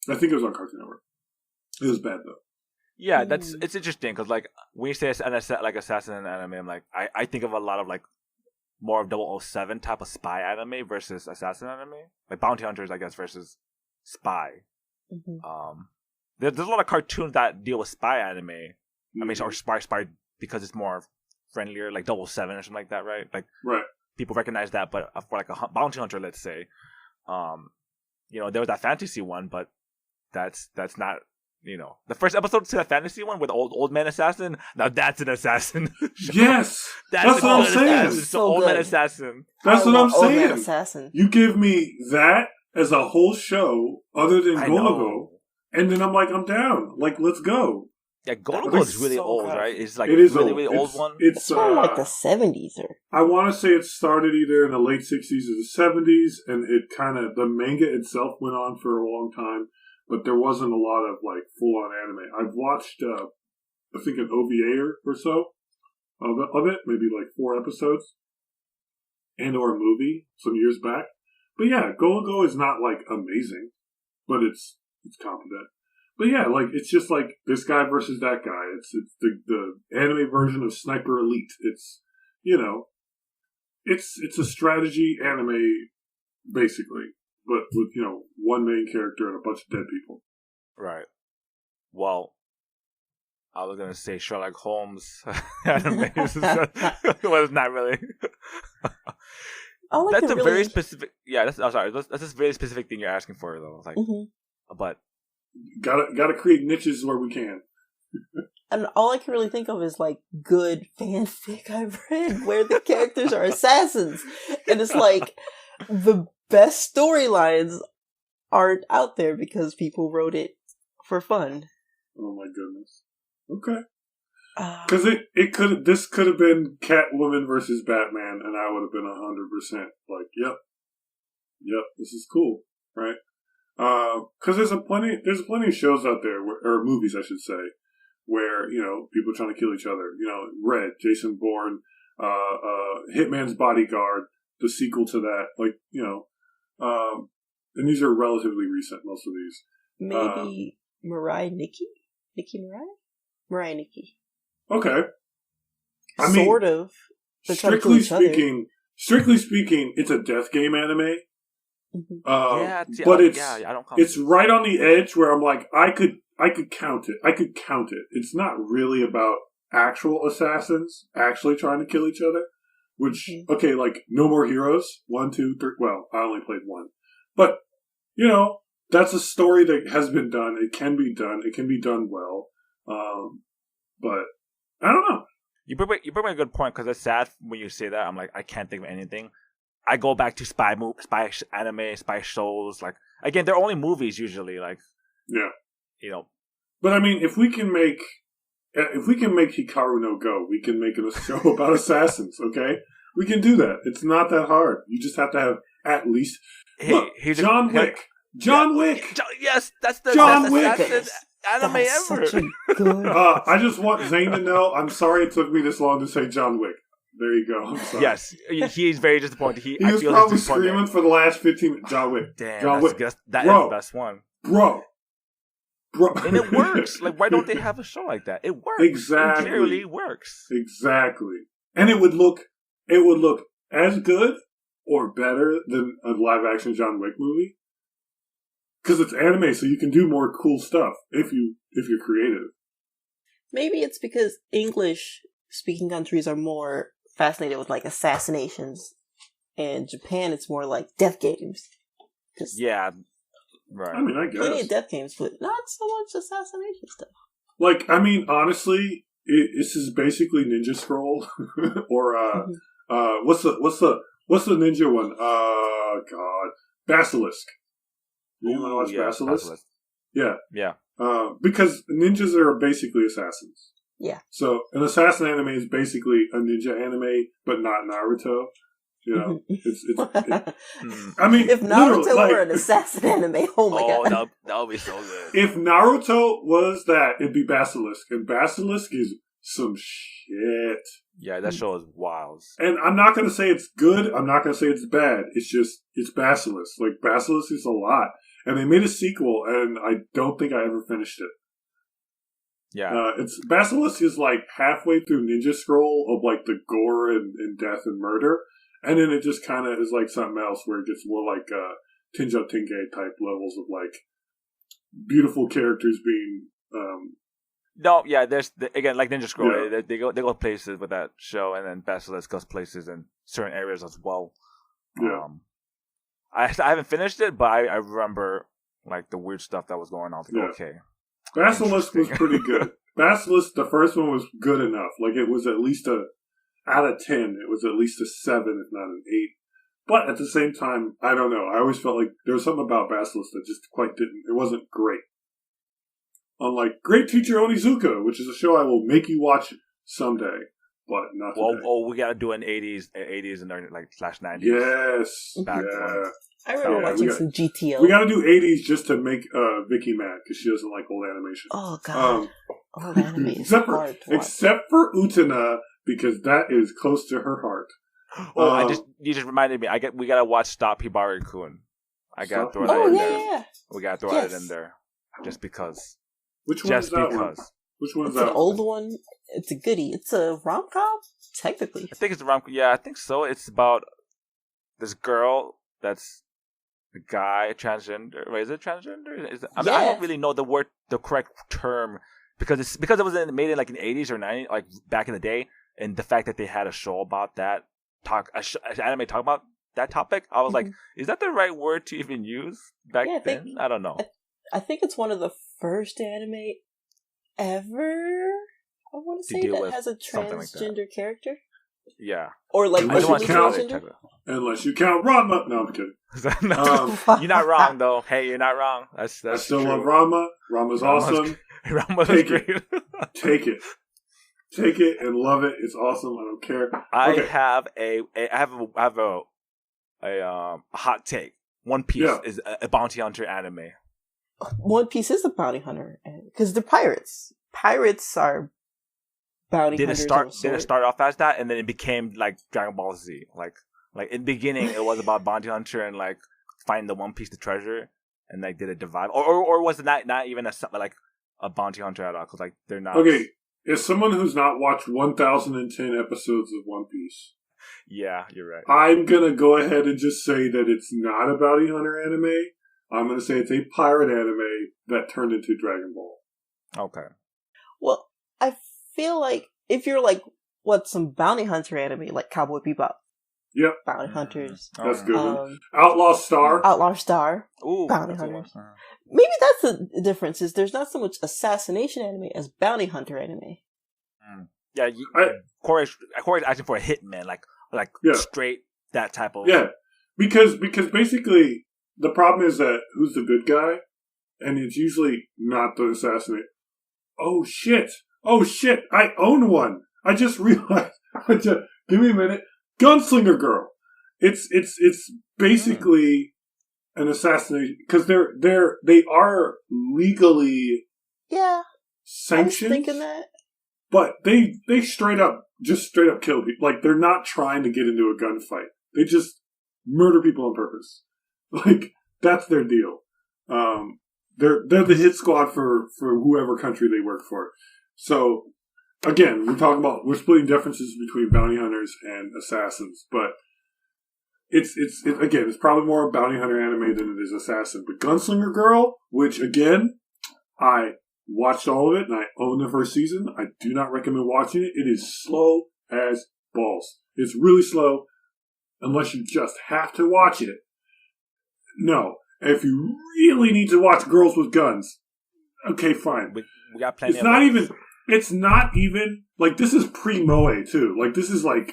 Speaker 3: I think it was on Cartoon Network. It was bad though.
Speaker 1: Yeah, it's interesting because like when you say like assassin in anime, I'm like I think of a lot of like more of 007 type of spy anime versus assassin anime, like Bounty Hunters, I guess, versus spy. Mm-hmm. There's a lot of cartoons that deal with spy anime. Mm-hmm. I mean, or spy because it's more friendlier, like 007 or something like that, right? Like,
Speaker 3: right.
Speaker 1: people recognize that, but for like a bounty hunter, let's say, there was that fantasy one, but that's not. The first episode to that fantasy one with the old man assassin. Now that's an assassin.
Speaker 3: Yes, that's what I'm saying.
Speaker 1: It's the old man assassin.
Speaker 3: That's what I'm saying.
Speaker 2: Assassin.
Speaker 3: You give me that as a whole show, other than Go, and then I'm like, I'm down. Like, let's go.
Speaker 1: Yeah, Go is really old, right? It's like
Speaker 3: it is
Speaker 1: really old one.
Speaker 2: It's from like the 70s, or
Speaker 3: I want to say it started either in the late 60s or the 70s, and it the manga itself went on for a long time. But there wasn't a lot of, like, full-on anime. I've watched, I think, an OVA or so of it. Maybe, like, 4 episodes. And/or a movie some years back. But, yeah, Go is not, like, amazing. But it's competent. But, yeah, like, it's just, like, this guy versus that guy. It's the anime version of Sniper Elite. It's, it's a strategy anime, basically. But with, one main character and a bunch of dead people.
Speaker 1: Right. Well, I was going to say Sherlock Holmes anime. Well, it's not really. That's a very specific... Yeah, that's a very specific thing you're asking for, though. Like, but...
Speaker 3: Gotta create niches where we can.
Speaker 2: And all I can really think of is, like, good fanfic I've read where the characters are assassins. And it's like, the best storylines aren't out there because people wrote it for fun.
Speaker 3: Oh my goodness. Okay. Because this could have been Catwoman versus Batman, and I would have been 100% like, yep, this is cool, right? Because there's plenty of shows out there, or movies, I should say, where people are trying to kill each other. Red, Jason Bourne, Hitman's Bodyguard, the sequel to that, like and these are relatively recent. Most of these,
Speaker 2: maybe Mirai Nikki Mirai Nikki.
Speaker 3: Okay,
Speaker 2: sort of.
Speaker 3: Strictly speaking, it's a death game anime. But it's right on the edge where I'm like, I could count it. It's not really about actual assassins actually trying to kill each other. Which, okay, like, No More Heroes, 1, 2, 3, well, I only played 1. But, that's a story that has been done. It can be done well. But, I don't know.
Speaker 1: You bring a good point, because it's sad when you say that. I'm like, I can't think of anything. I go back to spy anime, spy shows. Like, again, they're only movies usually. Like,
Speaker 3: yeah, But I mean, if we can make Hikaru no Go, we can make it a show about assassins. Okay, we can do that. It's not that hard. You just have to have at least John Wick.
Speaker 1: Yes, that's the
Speaker 3: John Wick
Speaker 1: anime ever.
Speaker 3: I just want Zane to know. I'm sorry it took me this long to say John Wick. There you go. I'm sorry.
Speaker 1: Yes, he's very disappointed.
Speaker 3: He was probably screaming for the last 15 minutes. John Wick.
Speaker 1: Damn,
Speaker 3: John Wick.
Speaker 1: That is the best one.
Speaker 3: Bro.
Speaker 1: And it works. Like, why don't they have a show like that? It works.
Speaker 3: Exactly.
Speaker 1: It clearly works.
Speaker 3: Exactly. And it would look as good or better than a live action John Wick movie. Because it's anime, so you can do more cool stuff if you're creative.
Speaker 2: Maybe it's because English speaking countries are more fascinated with, like, assassinations, and Japan it's more like death games.
Speaker 1: Yeah, right.
Speaker 3: I mean, I guess
Speaker 2: plenty of death games, but not so much assassination stuff.
Speaker 3: Like, I mean, honestly, this is basically Ninja Scroll, or what's the ninja one? God, Basilisk. You want to watch Basilisk? Yeah. Because ninjas are basically assassins.
Speaker 2: Yeah.
Speaker 3: So an assassin anime is basically a ninja anime, but not Naruto. I mean,
Speaker 2: if Naruto were an assassin anime, oh my god,
Speaker 1: that would be so good.
Speaker 3: If Naruto was that, it'd be Basilisk, and Basilisk is some shit.
Speaker 1: Yeah, that show is wild.
Speaker 3: And I'm not going to say it's good. I'm not going to say it's bad. It's Basilisk. Like, Basilisk is a lot. And they made a sequel, and I don't think I ever finished it.
Speaker 1: Yeah.
Speaker 3: Basilisk is like halfway through Ninja Scroll of like the gore and death and murder. And then it just kind of is like something else where it gets more like Tenjo Tenge type levels of like beautiful characters being...
Speaker 1: No, yeah, there's again like Ninja Scroll. Yeah. They go places with that show, and then Basilisk goes places, and certain areas as well.
Speaker 3: Yeah.
Speaker 1: I haven't finished it, but I remember like the weird stuff that was going on. Like, okay,
Speaker 3: Basilisk was pretty good. Basilisk, the first one was good enough. Like it was at least out of 10, it was at least a 7, if not an 8. But at the same time, I don't know. I always felt like there was something about Basilisk that just quite didn't. It wasn't great. Unlike Great Teacher Onizuka, which is a show I will make you watch someday, but not today.
Speaker 1: We gotta do an 80s and like /90s.
Speaker 3: Yes.
Speaker 1: Back
Speaker 2: I remember watching some GTO.
Speaker 3: We gotta do 80s just to make Vicky mad because she doesn't like old animation.
Speaker 2: Oh god, old anime is hard to watch.
Speaker 3: Except for Utena, because that is close to her heart.
Speaker 1: You just reminded me. We gotta watch Stop Hibari-kun. I gotta throw that in there. Yeah. We gotta throw it in there just because.
Speaker 3: Which one is that one? Which one is that?
Speaker 2: It's an old one. It's a goodie. It's a rom-com, technically.
Speaker 1: I think it's a rom-com. Yeah, I think so. It's about this girl that's a guy, transgender. Wait, is it transgender? I don't really know the correct term because it was made in like in the 80s or 90s, like back in the day, and the fact that they had a show about that, anime talk about that topic, I was like, is that the right word to even use back then? I don't know.
Speaker 2: I think it's one of the first anime ever, I want to say, that has a transgender character.
Speaker 1: Yeah.
Speaker 2: Or like
Speaker 3: transgender. Unless you count Ranma. No, I'm kidding.
Speaker 1: You're not wrong, though. Hey, you're not wrong. That's
Speaker 3: I still
Speaker 1: true.
Speaker 3: love Ranma. Ranma's awesome.
Speaker 1: Ranma's great.
Speaker 3: Take it. Take it and love it. It's awesome. I don't care.
Speaker 1: I have a hot take. One Piece is a bounty hunter anime.
Speaker 2: One Piece is a bounty hunter because they're pirates. Pirates are bounty hunters.
Speaker 1: Did it start off as that, and then it became like Dragon Ball Z? Like in the beginning, it was about bounty hunter and like finding the One Piece, the treasure, and like did it divide, or was it not even a bounty hunter at all? Because like they're not.
Speaker 3: Okay, as someone who's not watched 1,010 episodes of One Piece,
Speaker 1: yeah, you're right.
Speaker 3: I'm gonna go ahead and just say that it's not a bounty hunter anime. I'm going to say it's a pirate anime that turned into Dragon Ball.
Speaker 1: Okay.
Speaker 2: Well, I feel like if you're like, some bounty hunter anime, like Cowboy Bebop.
Speaker 3: Yep.
Speaker 2: Bounty hunters.
Speaker 3: That's good. Outlaw Star.
Speaker 1: Ooh,
Speaker 2: bounty hunters. Maybe that's the difference, is there's not so much assassination anime as bounty hunter anime.
Speaker 1: Yeah, Cori's asking for a hitman, like straight that type of...
Speaker 3: Yeah, because basically... The problem is that who's the good guy? And it's usually not the assassinate. Oh shit! I own one! I just realized. Give me a minute. Gunslinger Girl. It's basically an assassination because they are legally sanctioned.
Speaker 2: I was thinking that.
Speaker 3: But they straight up kill people. Like they're not trying to get into a gunfight. They just murder people on purpose. Like, that's their deal. They're the hit squad for whoever country they work for. So, again, we're splitting differences between bounty hunters and assassins, but it's probably more a bounty hunter anime than it is assassin. But Gunslinger Girl, which again, I watched all of it and I own the first season. I do not recommend watching it. It is slow as balls. It's really slow unless you just have to watch it. No. If you really need to watch girls with guns, okay, fine.
Speaker 1: We got plenty
Speaker 3: It's not even, like, this is pre-Moe, too. Like, this is like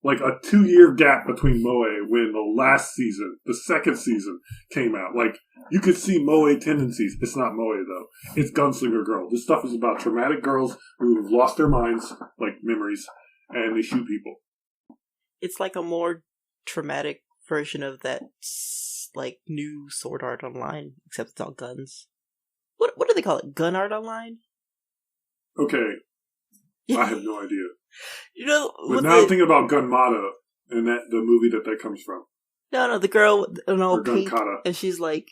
Speaker 3: a 2-year gap between Moe when the second season came out. Like, you could see Moe tendencies. It's not Moe, though. It's Gunslinger Girl. This stuff is about traumatic girls who have lost their minds, like memories, and they shoot people.
Speaker 2: It's like a more traumatic version of that, like, new Sword Art Online, except it's all guns. What do they call it? Gun Art Online?
Speaker 3: Okay. I have no idea.
Speaker 2: You know,
Speaker 3: but now I'm thinking about Gunmata and the movie that comes from.
Speaker 2: No, the girl in all pink,
Speaker 3: Gunkata.
Speaker 2: and she's like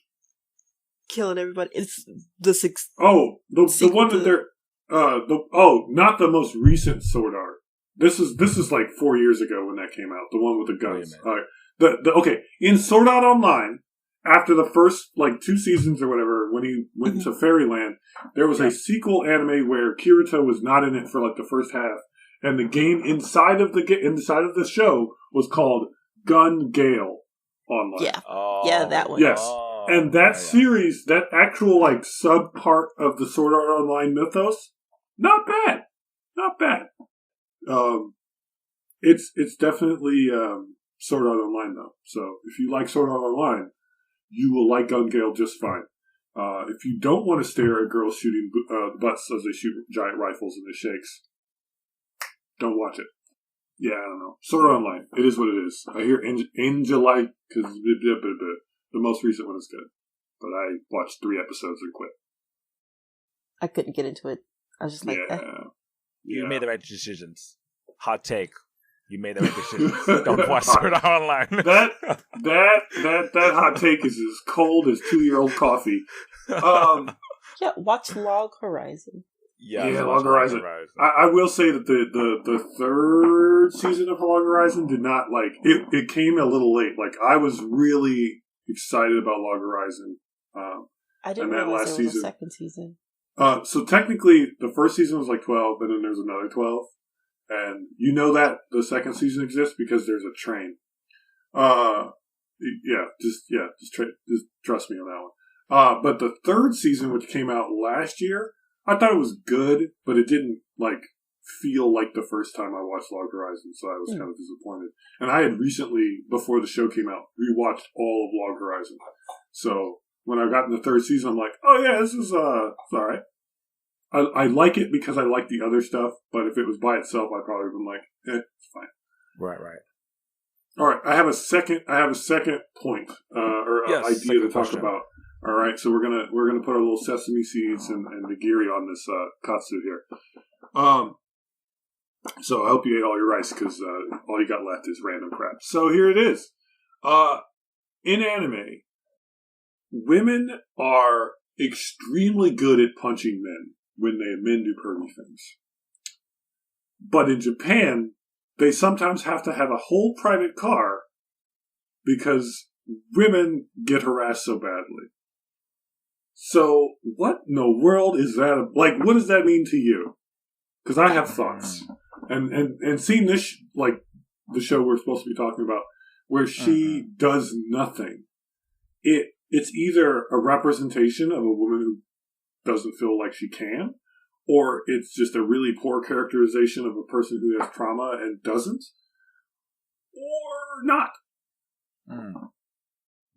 Speaker 2: killing everybody. It's the
Speaker 3: the one that they're not the most recent Sword Art. This is like 4 years ago when that came out. The one with the guns. All right. In Sword Art Online, after the first, 2 seasons or whatever, when he went to Fairyland, there was a sequel anime where Kirito was not in it for, the first half, and the game inside of the show was called Gun Gale Online.
Speaker 2: Yeah, yeah, that one.
Speaker 3: Yes, and that series, that actual like sub part of the Sword Art Online mythos, not bad. It's definitely Sword Art Online though. So if you like Sword Art Online, you will like Gun Gale just fine. If you don't want to stare at girls shooting butts as they shoot giant rifles and it shakes, don't watch it. Yeah, I don't know. Sword Art Online. It is what it is. I hear Angelite because the most recent one is good, but I watched 3 episodes and quit.
Speaker 2: I couldn't get into it. I was just like,
Speaker 1: You made the right decisions. Hot take. You made the right decisions. Don't watch Sword Art Online.
Speaker 3: that hot take is as cold as 2-year-old coffee.
Speaker 2: Yeah, watch Log Horizon.
Speaker 3: Yeah, Log Horizon. I will say that the third season of Log Horizon did not like it. It came a little late. Like I was really excited about Log Horizon.
Speaker 2: I didn't realize there was a second season.
Speaker 3: So technically, the first season was like 12, and then there's another 12. And you know that the second season exists because there's a train. Just trust me on that one. But the third season, which came out last year, I thought it was good, but it didn't like feel like the first time I watched Log Horizon, so I was kind of disappointed. And I had recently, before the show came out, rewatched all of Log Horizon. So when I got in the third season, I'm like, oh yeah, this is it's all right. I like it because I like the other stuff, but if it was by itself, I'd probably been like, it's fine.
Speaker 1: Right.
Speaker 3: All right, I have a second point idea to talk about. All right, so we're gonna put our little sesame seeds and nigiri on this katsu here. So I hope you ate all your rice because all you got left is random crap. So here it is. In anime, women are extremely good at punching men when men do pervy things. But in Japan, they sometimes have to have a whole private car because women get harassed so badly. So, what in the world is that? Like, what does that mean to you? Because I have thoughts. And seeing this, like, the show we're supposed to be talking about, where she does nothing, it's either a representation of a woman who doesn't feel like she can, or it's just a really poor characterization of a person who has trauma and doesn't, or not.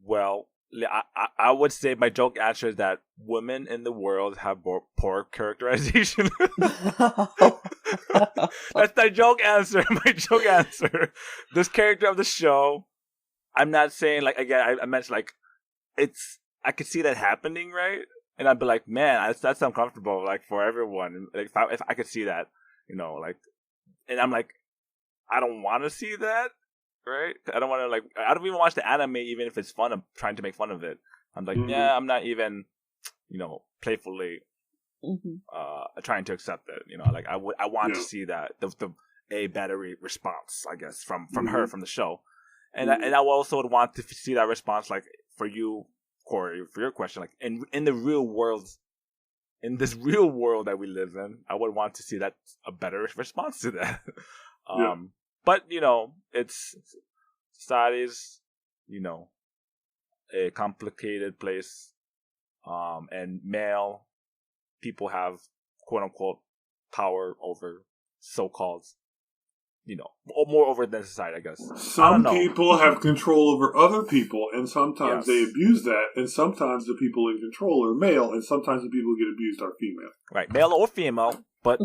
Speaker 1: Well, I would say my joke answer is that women in the world have poor characterization. That's my joke answer. This character of the show, I'm not saying, like, again, I mentioned, like, I could see that happening, right? And I'd be like, man, that's uncomfortable, like, for everyone. Like, if I could see that, you know, like, and I'm like, I don't want to see that, right? I don't want to, like, I don't even watch the anime, even if it's fun. I'm trying to make fun of it. I'm like, yeah, I'm not even, you know, playfully trying to accept it. You know, like, I want to see that a better response, I guess, from her, from the show, and I also would want to see that response, like, for you, Cori, for your question, like, in the real world, in this real world that we live in, I would want to see that a better response to that. But, you know, society's, you know, a complicated place, and male people have, quote unquote, power over so-called, you know, more over than society, I guess.
Speaker 3: Some people have control over other people, and sometimes they abuse that, and sometimes the people in control are male, and sometimes the people who get abused are female.
Speaker 1: Right, male or female, but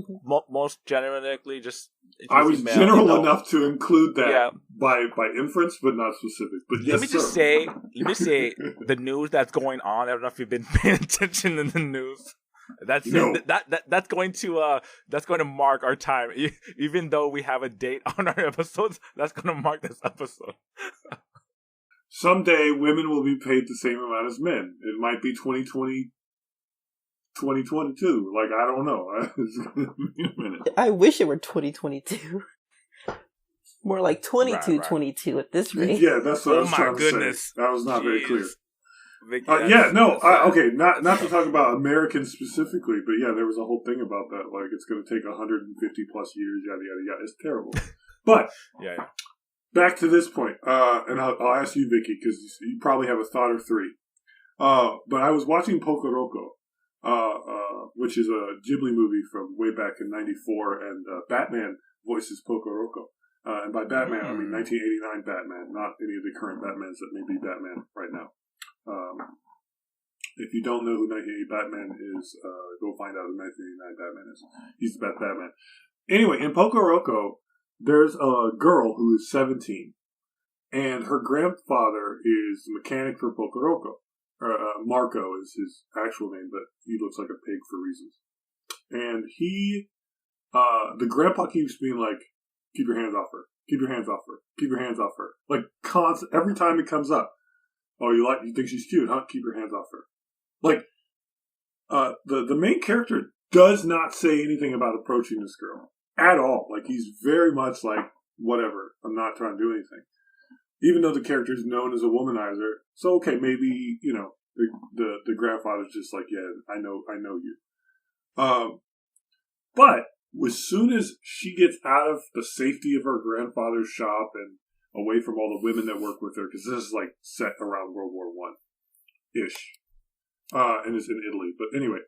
Speaker 1: most generally just...
Speaker 3: I was
Speaker 1: male,
Speaker 3: general enough to include that by inference, but not specific. But
Speaker 1: let me say, the news that's going on, I don't know if you've been paying attention in the news. That's going to mark our time. Even though we have a date on our episodes, that's going to mark this episode.
Speaker 3: Someday, women will be paid the same amount as men. It might be 2020, 2022. Like, I don't know.
Speaker 2: I wish it were 2022. More like 2222 at this rate.
Speaker 3: Yeah, that's what I was trying to say. That was not very clear.
Speaker 1: Vicky,
Speaker 3: okay, not to talk about Americans specifically, but yeah, there was a whole thing about that. Like, it's going to take 150 plus years, yada yada yada. It's terrible. But
Speaker 1: yeah.
Speaker 3: Back to this point, and I'll ask you, Vicky, because you probably have a thought or three. But I was watching Pokoroko, which is a Ghibli movie from way back in '94, and Batman voices Pokoroko. And by Batman, I mean 1989 Batman, not any of the current Batmans that may be Batman right now. If you don't know who 1980 Batman is, go find out who 1989 Batman is. He's the best Batman. Anyway, in Pokoroko, there's a girl who is 17, and her grandfather is the mechanic for Pokoroko. Marco is his actual name, but he looks like a pig for reasons. And the grandpa keeps being like, keep your hands off her, keep your hands off her, keep your hands off her. Like, constant, every time it comes up. Oh, you think she's cute, huh? Keep your hands off her. Like, the main character does not say anything about approaching this girl at all. Like, he's very much like, whatever, I'm not trying to do anything. Even though the character is known as a womanizer, so okay, maybe, the grandfather's just like, yeah, I know you. But as soon as she gets out of the safety of her grandfather's shop and away from all the women that work with her, because this is like set around World War I-ish. And it's in Italy. But anyway,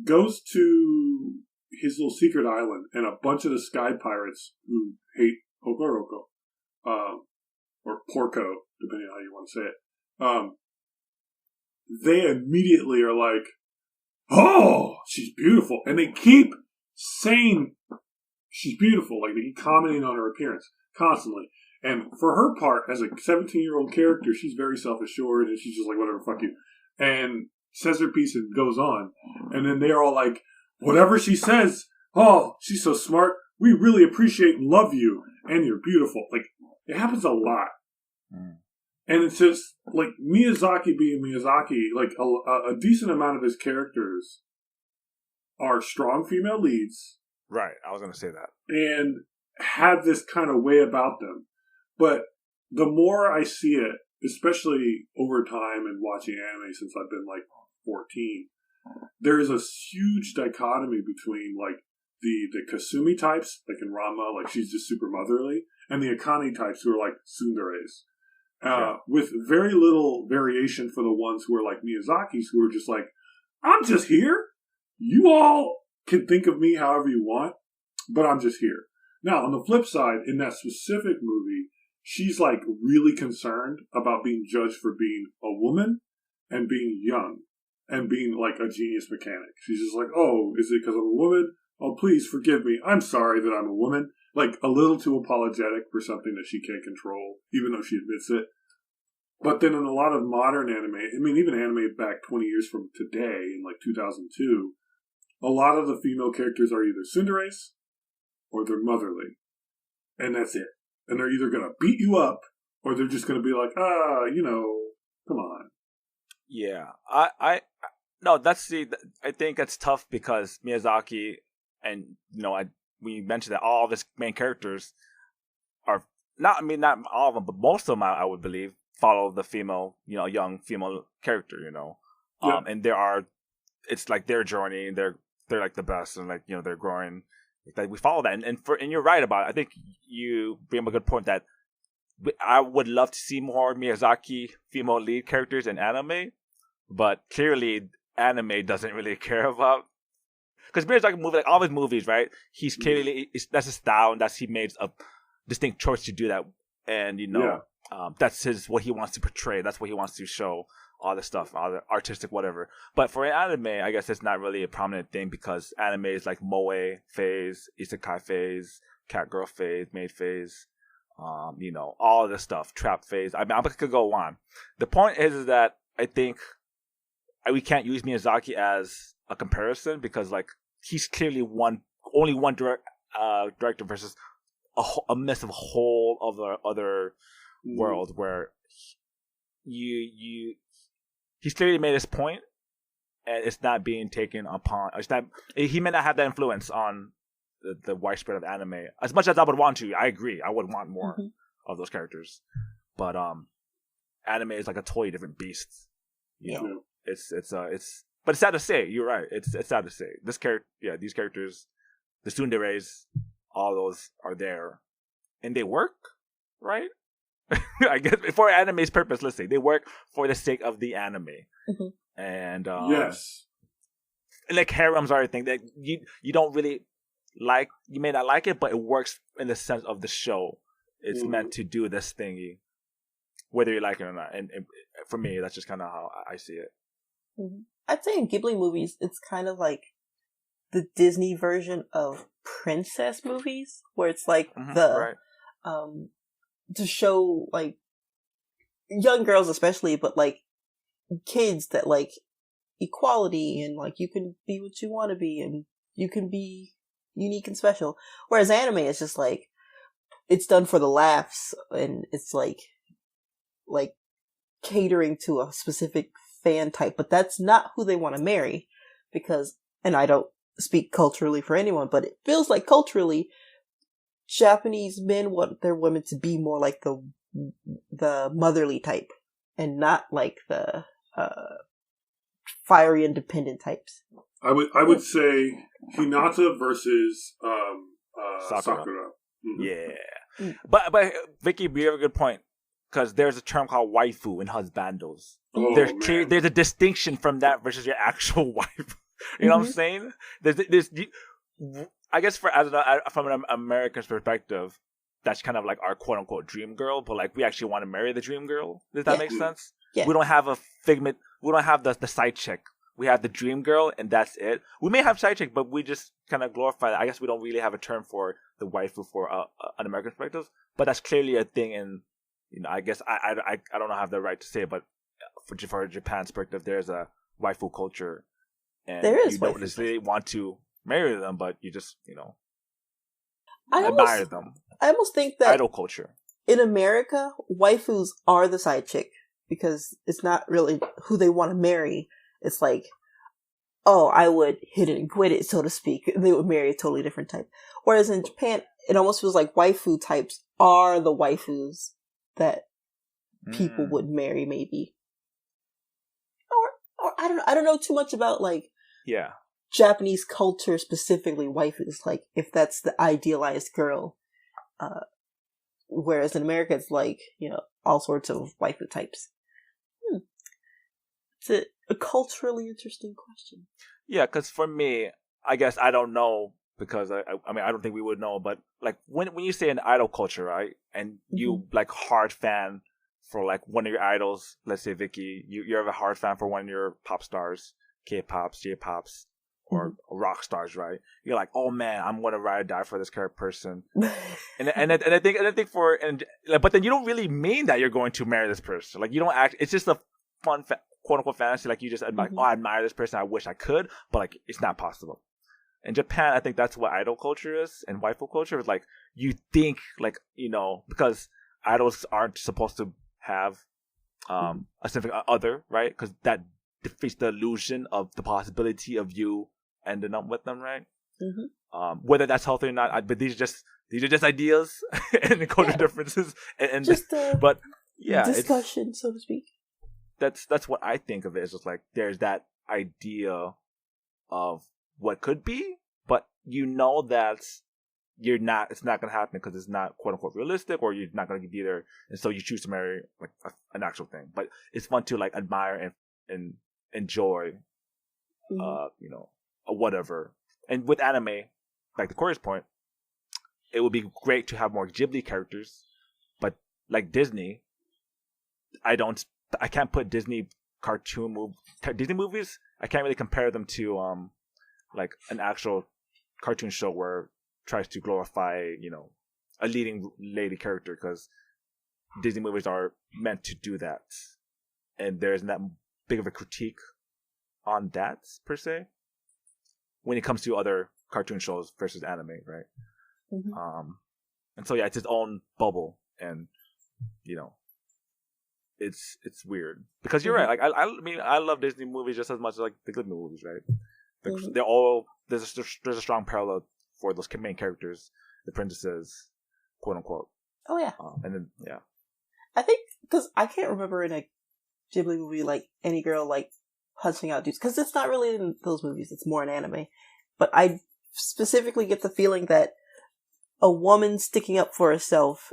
Speaker 3: goes to his little secret island, and a bunch of the sky pirates who hate Pokoroko, or Porco, depending on how you want to say it, they immediately are like, oh, she's beautiful. And they keep saying she's beautiful. Like, they keep commenting on her appearance constantly. And for her part, as a 17-year-old character, she's very self-assured, and she's just like, whatever, fuck you. And says her piece and goes on. And then they're all like, whatever she says, oh, she's so smart. We really appreciate and love you. And you're beautiful. Like, it happens a lot. And it's just, like, Miyazaki being Miyazaki, like, a decent amount of his characters are strong female leads.
Speaker 1: Right, I was going to say that. And
Speaker 3: have this kind of way about them. But the more I see it, especially over time and watching anime since I've been, like, 14, there is a huge dichotomy between, like, the Kasumi types, like in Ranma, like, she's just super motherly, and the Akane types who are, like, tsunderes. With very little variation for the ones who are like Miyazaki's, who are just like, I'm just here. You all can think of me however you want, but I'm just here. Now, on the flip side, in that specific movie, she's like really concerned about being judged for being a woman and being young and being like a genius mechanic. She's just like, oh, is it because I'm a woman? Oh, please forgive me. I'm sorry that I'm a woman. Like, a little too apologetic for something that she can't control, even though she admits it. But then in a lot of modern anime, I mean, even anime back 20 years from today, in like 2002, a lot of the female characters are either tsunderes or they're motherly. And that's it. And they're either going to beat you up or they're just going to be like, come on.
Speaker 1: Yeah. I think that's tough because Miyazaki and, we mentioned that all of his main characters are not all of them, but most of them, I would believe, follow the female, young female character,
Speaker 3: Yeah.
Speaker 1: And it's like their journey, and they're like the best, and like, they're growing. Like, we follow that, and you're right about it. I think you bring up a good point that I would love to see more Miyazaki female lead characters in anime, but clearly anime doesn't really care about. Because Miyazaki movie, like all his movies, right? He's clearly that's his style, and he made a distinct choice to do that, and that's what he wants to portray. That's what he wants to show. All this stuff, all the artistic whatever. But for anime, I guess it's not really a prominent thing because anime is like moe phase, isekai phase, catgirl phase, maid phase, all of this stuff, trap phase. I mean, I could go on. The point is that I think we can't use Miyazaki as a comparison because, like, he's clearly only one director versus a mess of a whole other world where he's clearly made his point, and it's not being taken upon. He may not have that influence on the widespread of anime as much as I would want to. I agree. I would want more of those characters, but anime is like a totally different beast. You
Speaker 2: Yeah.
Speaker 1: know, but it's sad to say. You're right. It's sad to say. These characters, the tsunderes, all those are there, and they work, right? I guess for anime's purpose, let's say they work for the sake of the anime, and
Speaker 3: yes,
Speaker 1: and like harems are a thing that you don't really like. You may not like it, but it works in the sense of the show. It's meant to do this thingy, whether you like it or not. And for me, that's just kind of how I see it.
Speaker 2: Mm-hmm. I'd say in Ghibli movies, it's kind of like the Disney version of princess movies, where it's like to show like young girls especially, but like kids that like equality and like you can be what you want to be and you can be unique and special. Whereas anime is just like it's done for the laughs and it's like catering to a specific fan type, but that's not who they want to marry because, and I don't speak culturally for anyone, but it feels like culturally Japanese men want their women to be more like the motherly type and not like the fiery independent types.
Speaker 3: I would say Hinata versus Sakura. Mm-hmm.
Speaker 1: Yeah, but Vicky, you have a good point because there's a term called waifu in husbandos. There's a distinction from that versus your actual wife. You know what I'm saying? There's I guess from an American's perspective, that's kind of like our quote unquote dream girl, but like we actually want to marry the dream girl. Does that make sense? Yeah. We don't have a figment. We don't have the side chick. We have the dream girl, and that's it. We may have side chick, but we just kind of glorify that. I guess we don't really have a term for the waifu for an American perspective, but that's clearly a thing. In I guess I don't know if I have the right to say it, but for Japan's perspective, there's a waifu culture, and you don't necessarily want to marry them, but you just admire them.
Speaker 2: I almost think that
Speaker 1: idol culture
Speaker 2: in America, waifus are the side chick because it's not really who they want to marry. It's like, oh, I would hit it and quit it, so to speak. They would marry a totally different type. Whereas in Japan, it almost feels like waifu types are the waifus that people would marry, maybe. Or I don't know too much about like Japanese culture specifically waifus, like if that's the idealized girl. Whereas in America, it's like all sorts of waifu types. It's a culturally interesting question.
Speaker 1: Yeah, because for me, I guess I don't know because I mean I don't think we would know, but like when you say an idol culture, right, and you like hard fan for like one of your idols, let's say Vicky, you're a hard fan for one of your pop stars, K-pops, J-pops, or rock stars, right? You're like, oh man, I'm gonna ride or die for this current person, and I think but then you don't really mean that you're going to marry this person. Like you don't act. It's just a fun quote unquote fantasy. Like you just like, oh, I admire this person. I wish I could, but like it's not possible. In Japan, I think that's what idol culture is, and waifu culture is like you think like because idols aren't supposed to have a significant other, right? Because that defeats the illusion of the possibility of you ending up with them, right? Whether that's healthy or not, but these are just ideas and the culture differences, and just but
Speaker 2: discussion, so to speak.
Speaker 1: That's what I think of it. It's just like there's that idea of what could be, but that you're not. It's not going to happen because it's not quote unquote realistic, or you're not going to be there, and so you choose to marry like an actual thing. But it's fun to like admire and enjoy, whatever. And with anime, like the Cori's point, it would be great to have more Ghibli characters, but like Disney, I can't put Disney Disney movies. I can't really compare them to like an actual cartoon show where it tries to glorify a leading lady character, because Disney movies are meant to do that, and there's not big of a critique on that per se when it comes to other cartoon shows versus anime, right? And so it's its own bubble, and it's weird because you're right. Like I mean, I love Disney movies just as much as like the Ghibli movies, right? They're all there's a strong parallel for those main characters, the princesses, quote unquote.
Speaker 2: Oh yeah.
Speaker 1: And then
Speaker 2: I think because I can't remember in a Ghibli movie like any girl like punching out dudes, because it's not really in those movies, it's more in anime. But I specifically get the feeling that a woman sticking up for herself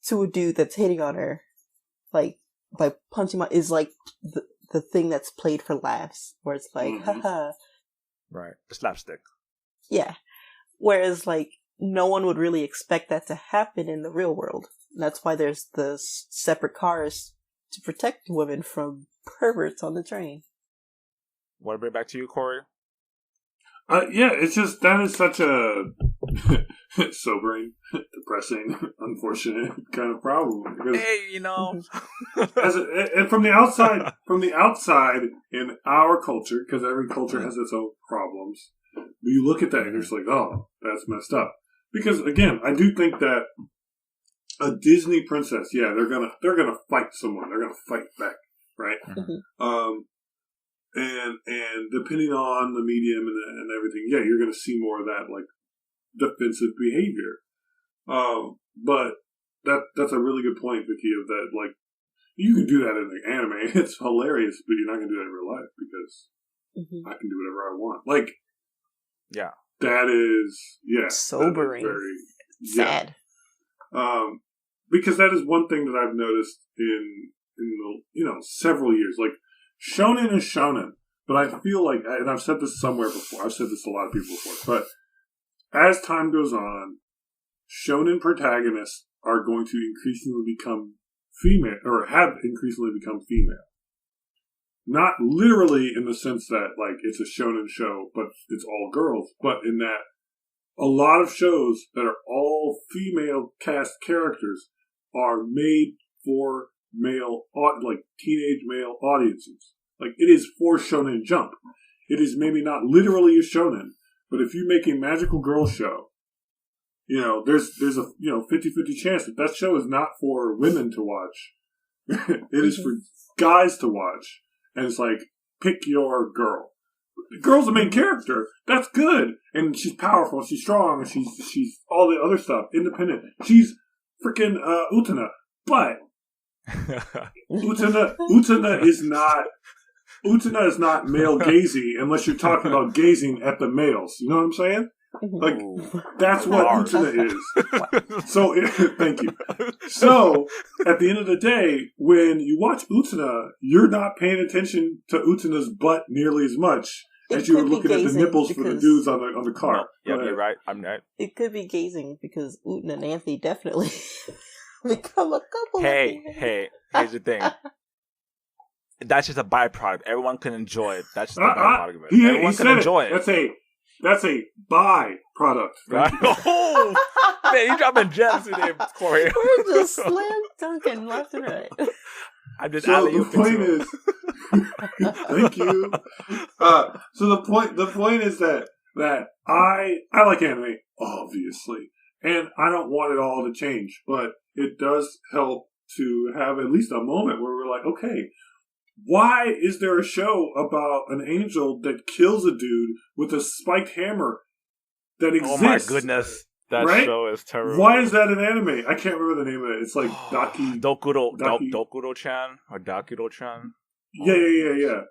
Speaker 2: to a dude that's hitting on her, like, by punching him out, is like the thing that's played for laughs, where it's like, haha.
Speaker 1: Right. The slapstick.
Speaker 2: Yeah. Whereas, like, no one would really expect that to happen in the real world. And that's why there's the separate cars to protect women from perverts on the train.
Speaker 1: Want to bring it back to you, Cori?
Speaker 3: Yeah, it's just, that is such a sobering, depressing, unfortunate kind of problem. Because
Speaker 1: hey, you know.
Speaker 3: and from the outside in our culture, because every culture has its own problems, you look at that and you're just like, oh, that's messed up. Because again, I do think that a Disney princess, yeah, they're gonna fight someone, they're gonna fight back, right? And depending on the medium and everything, yeah, you're gonna see more of that like defensive behavior. But that's a really good point, Vicky, of that, like, you can do that in the anime, it's hilarious, but you're not gonna do that in real life because I can do whatever I want. Like,
Speaker 1: yeah,
Speaker 3: that is, yeah,
Speaker 2: sobering,
Speaker 3: very
Speaker 2: sad.
Speaker 3: Because that is one thing that I've noticed in the, several years. Like, shonen is shonen, but I feel like, and I've said this somewhere before, I've said this to a lot of people before, but as time goes on, shonen protagonists are going to increasingly become female, or have increasingly become female. Not literally in the sense that, like, it's a shonen show, but it's all girls, but in that a lot of shows that are all female cast characters are made for male, like, teenage male audiences. Like, it is for Shonen Jump. It is maybe not literally a shonen, but if you make a magical girl show, there's a 50-50 chance that show is not for women to watch. It is for guys to watch. And it's like, pick your girl. The girl's the main character. That's good. And she's powerful, she's strong, and she's all the other stuff. Independent. She's freaking Utena. But Utena is not male gazing unless you're talking about gazing at the males. You know what I'm saying? Like, that's what Utena is. So, thank you. So, at the end of the day, when you watch Utena, you're not paying attention to Utena's butt nearly as much as you were looking at the nipples for the dudes on the car.
Speaker 1: No, yeah, you're right. I'm right.
Speaker 2: It could be gazing because Utena and Anthony definitely become a couple.
Speaker 1: Hey, here's the thing. That's just a byproduct. Everyone can enjoy it. That's just a byproduct of it. Everyone can enjoy it.
Speaker 3: That's a byproduct.
Speaker 1: Right? Oh, man, you're dropping gems today, Cori.
Speaker 2: We're just slam dunking left and right.
Speaker 1: I'm just
Speaker 3: so the point is, thank you. So the point is that I like anime, obviously, and I don't want it all to change, but it does help to have at least a moment where we're like, okay, why is there a show about an angel that kills a dude with a spiked hammer that exists?
Speaker 1: Oh my goodness. That show is terrible.
Speaker 3: Why is that an anime? I can't remember the name of it. It's like
Speaker 1: Dokuro-chan or Dakuro-chan.
Speaker 3: Yeah.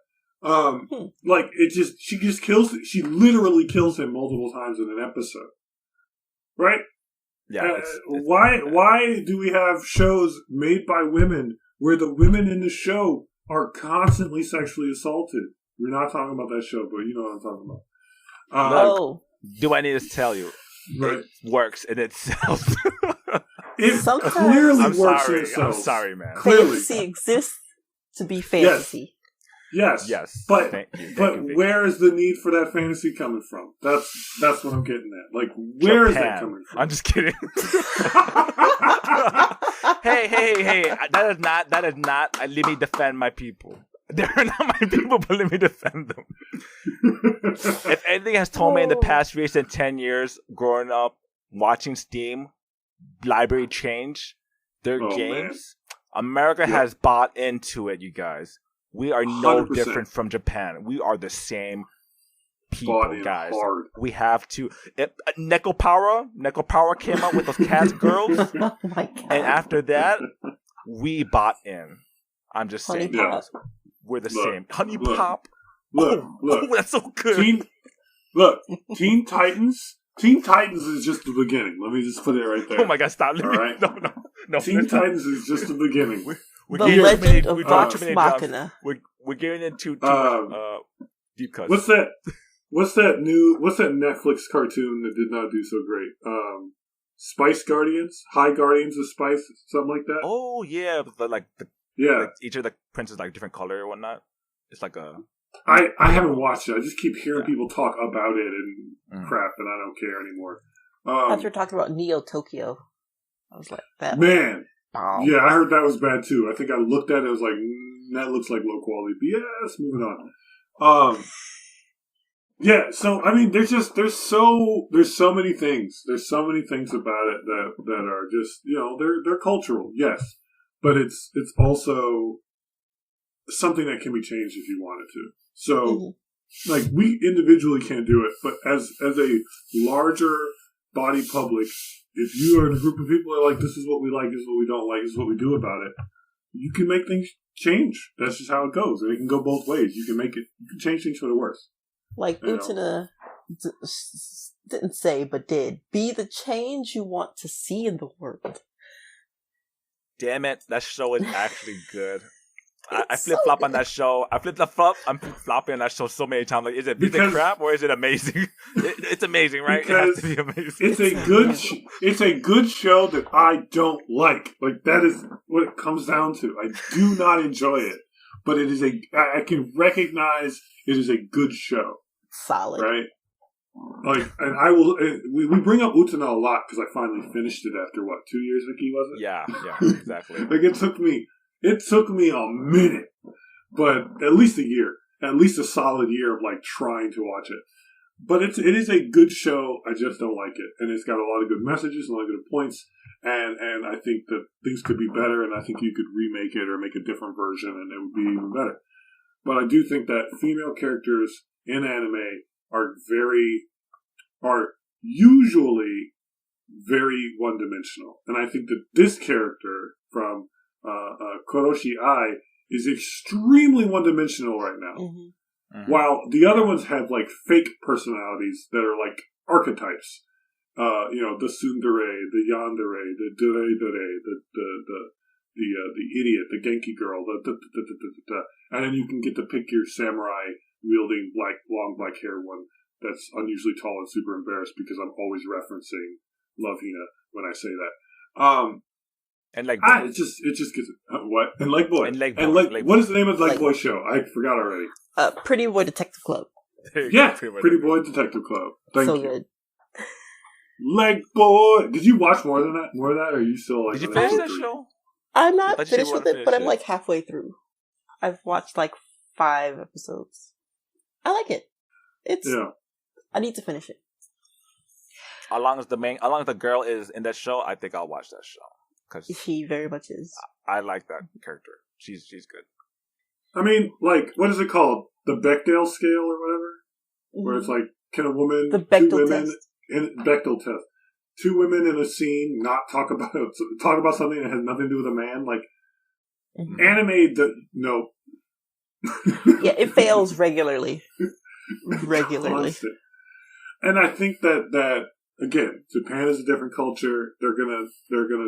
Speaker 3: Like, she literally kills him multiple times in an episode. Right?
Speaker 1: Yeah.
Speaker 3: Why do we have shows made by women where the women in the show are constantly sexually assaulted? We're not talking about that show, but you know what I'm talking about.
Speaker 1: Do I need to tell you?
Speaker 3: Right.
Speaker 1: It works in itself.
Speaker 3: It clearly works in itself.
Speaker 1: I'm sorry, man.
Speaker 2: Fantasy exists to be fantasy.
Speaker 3: Yes. But where is the need for that fantasy coming from? That's what I'm getting at. Like, where is that coming from?
Speaker 1: I'm just kidding. Hey. That is not. Let me defend my people. They're not my people, but let me defend them. If anything has told me in the past recent 10 years, growing up, watching Steam library change their games, man. America has bought into it, you guys. We are no 100%. Different from Japan. We are the same people, guys. Hard. We have to. Neko Power came out with those cast girls.
Speaker 2: Oh my God.
Speaker 1: And after that, we bought in. I'm just
Speaker 2: Honey
Speaker 1: saying,
Speaker 2: Pop.
Speaker 1: we're the same. Honey
Speaker 3: look,
Speaker 1: Pop.
Speaker 3: Look,
Speaker 1: that's so good.
Speaker 3: Teen Titans. Teen Titans is just the beginning. Let me just put it right there.
Speaker 1: Oh my god, stop!
Speaker 3: All right?
Speaker 1: No.
Speaker 3: Teen Titans is just the beginning.
Speaker 2: The Legend of Vox Machina.
Speaker 1: We're getting into deep cuts.
Speaker 3: What's that Netflix cartoon that did not do so great? Spice Guardians, High Guardians of Spice, something like that.
Speaker 1: Oh yeah, like each of the princes like different color or whatnot. It's like a.
Speaker 3: I haven't watched it. I just keep hearing people talk about it and crap, and I don't care anymore.
Speaker 2: After talking about Neo Tokyo, I was like, that
Speaker 3: man.
Speaker 2: Bomb.
Speaker 3: Yeah, I heard that was bad too. I think I looked at it. I was like, that looks like low quality. But yes, moving on. Yeah. So I mean, there's so many things. There's so many things about it that are just they're cultural, yes, but it's also something that can be changed if you wanted to. So, like, we individually can't do it, but as a larger body public, if you are in a group of people that are like, this is what we like, this is what we don't like, this is what we do about it, you can make things change. That's just how it goes. And it can go both ways. You can change things for the worse.
Speaker 2: Like Utena didn't say, but did. Be the change you want to see in the world.
Speaker 1: Damn it, that show is actually good. I flip-flop on that show. I'm flip-flopping on that show so many times. Like, is it crap or is it amazing? It's amazing, right? It has to be amazing.
Speaker 3: It's a good show that I don't like. Like, that is what it comes down to. I do not enjoy it. But I can recognize it is a good show.
Speaker 2: Solid.
Speaker 3: Right? Like, and I will, we bring up Utena a lot because I finally finished it after, 2 years, Vicky, was it?
Speaker 1: Yeah, exactly.
Speaker 3: Like, it took me a minute, but at least a year, at least a solid year of like trying to watch it. But it is a good show. I just don't like it, and it's got a lot of good messages, a lot of good points, and I think that things could be better, and I think you could remake it or make a different version, and it would be even better. But I do think that female characters in anime are usually very one-dimensional, and I think that this character from Koroshi is extremely one-dimensional right now.
Speaker 2: Mm-hmm.
Speaker 3: While the other ones have like fake personalities that are like archetypes. The tsundere, the yandere, the dure-dure, the idiot, the Genki girl, and then you can get to pick your samurai wielding long black hair one that's unusually tall and super embarrassed because I'm always referencing Love Hina when I say that.
Speaker 1: And like
Speaker 3: it just gets what? And like boy. What is the name of the like boy show? I forgot already.
Speaker 2: Pretty Boy Detective Club.
Speaker 3: Yeah, Pretty Boy Detective Club. Thank you.
Speaker 2: Good.
Speaker 3: Leg boy. Did you watch more of that? Or are you still like?
Speaker 1: Did you finish that show?
Speaker 2: I'm not finished with it, but I'm like halfway through. I've watched like 5 episodes. I like it. I need to finish it.
Speaker 1: As long as the girl is in that show, I think I'll watch that show. Cause
Speaker 2: she very much is.
Speaker 1: I like that character. She's good.
Speaker 3: I mean, like, what is it called? The Bechdel scale or whatever? Mm-hmm. Where it's like, can a woman,
Speaker 2: the Bechdel test.
Speaker 3: Bechdel test. 2 women in a scene not talk about something that has nothing to do with a man? Like, anime, no.
Speaker 2: Yeah, it fails regularly.
Speaker 3: Constant. And I think that again, Japan is a different culture. They're gonna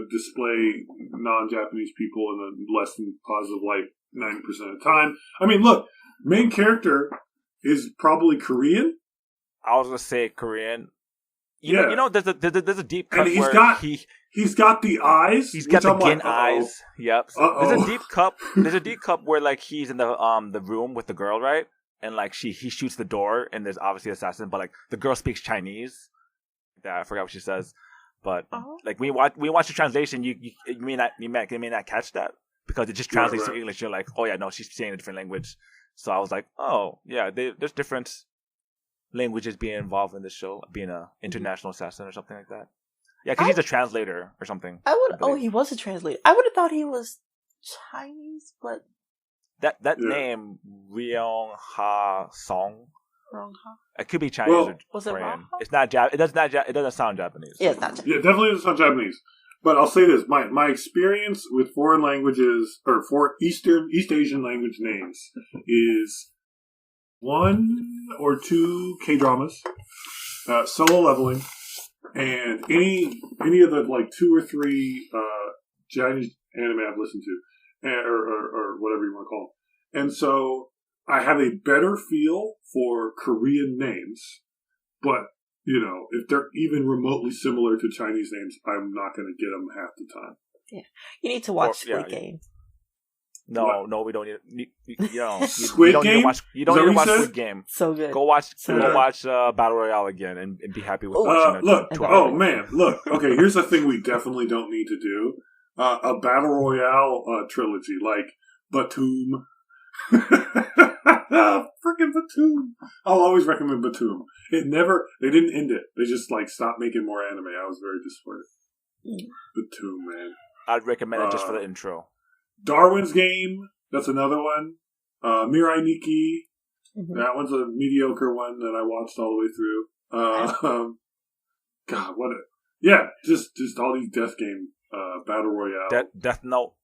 Speaker 3: display non-Japanese people in a less than positive light 90% of the time. I mean, look, main character is probably Korean.
Speaker 1: I was gonna say Korean. You know, there's a deep cut
Speaker 3: and
Speaker 1: where
Speaker 3: he's got the eyes.
Speaker 1: He's got the gin
Speaker 3: like,
Speaker 1: eyes. Yep. There's a deep cup. There's a deep cup where like he's in the room with the girl, right? And like he shoots the door, and there's obviously an assassin, but like the girl speaks Chinese. I forgot what she says, but like we watch the translation. You may not catch that because it just translates to English. You're like, oh yeah, no, she's saying a different language. So I was like, oh yeah, there's different languages being involved in this show, being an international assassin or something like that. Yeah, because he's a translator or something.
Speaker 2: He was a translator. I would have thought he was Chinese, but
Speaker 1: that name Ryong Ha Song. It could be Chinese or
Speaker 2: was
Speaker 1: Korean.
Speaker 2: It
Speaker 1: it's not. It doesn't sound Japanese.
Speaker 2: Yeah, it's not Japanese.
Speaker 3: Yeah, definitely doesn't sound Japanese. But I'll say this: my experience with foreign languages or for East Asian language names is 1 or 2 K-dramas, Solo Leveling, and any of the like 2 or 3 Chinese anime I've listened to, or whatever you want to call them. And so I have a better feel for Korean names, but if they're even remotely similar to Chinese names, I'm not going to get them half the time.
Speaker 2: Yeah, you need to watch Squid Game.
Speaker 1: No, we don't need.
Speaker 3: Squid Game.
Speaker 1: You don't need to watch Squid Game.
Speaker 2: So good.
Speaker 1: Go watch Battle Royale again and be happy with watching it.
Speaker 3: Look, look. Okay, here's the thing: we definitely don't need to do a Battle Royale trilogy like Batum. Freaking Batum! I'll always recommend Batum. They didn't end it. They just stopped making more anime. I was very disappointed. Batum, man.
Speaker 1: I'd recommend it just for the intro.
Speaker 3: Darwin's Game. That's another one. Mirai Nikki. Mm-hmm. That one's a mediocre one that I watched all the way through. God, just all these Death Game Battle Royale.
Speaker 1: Death Note.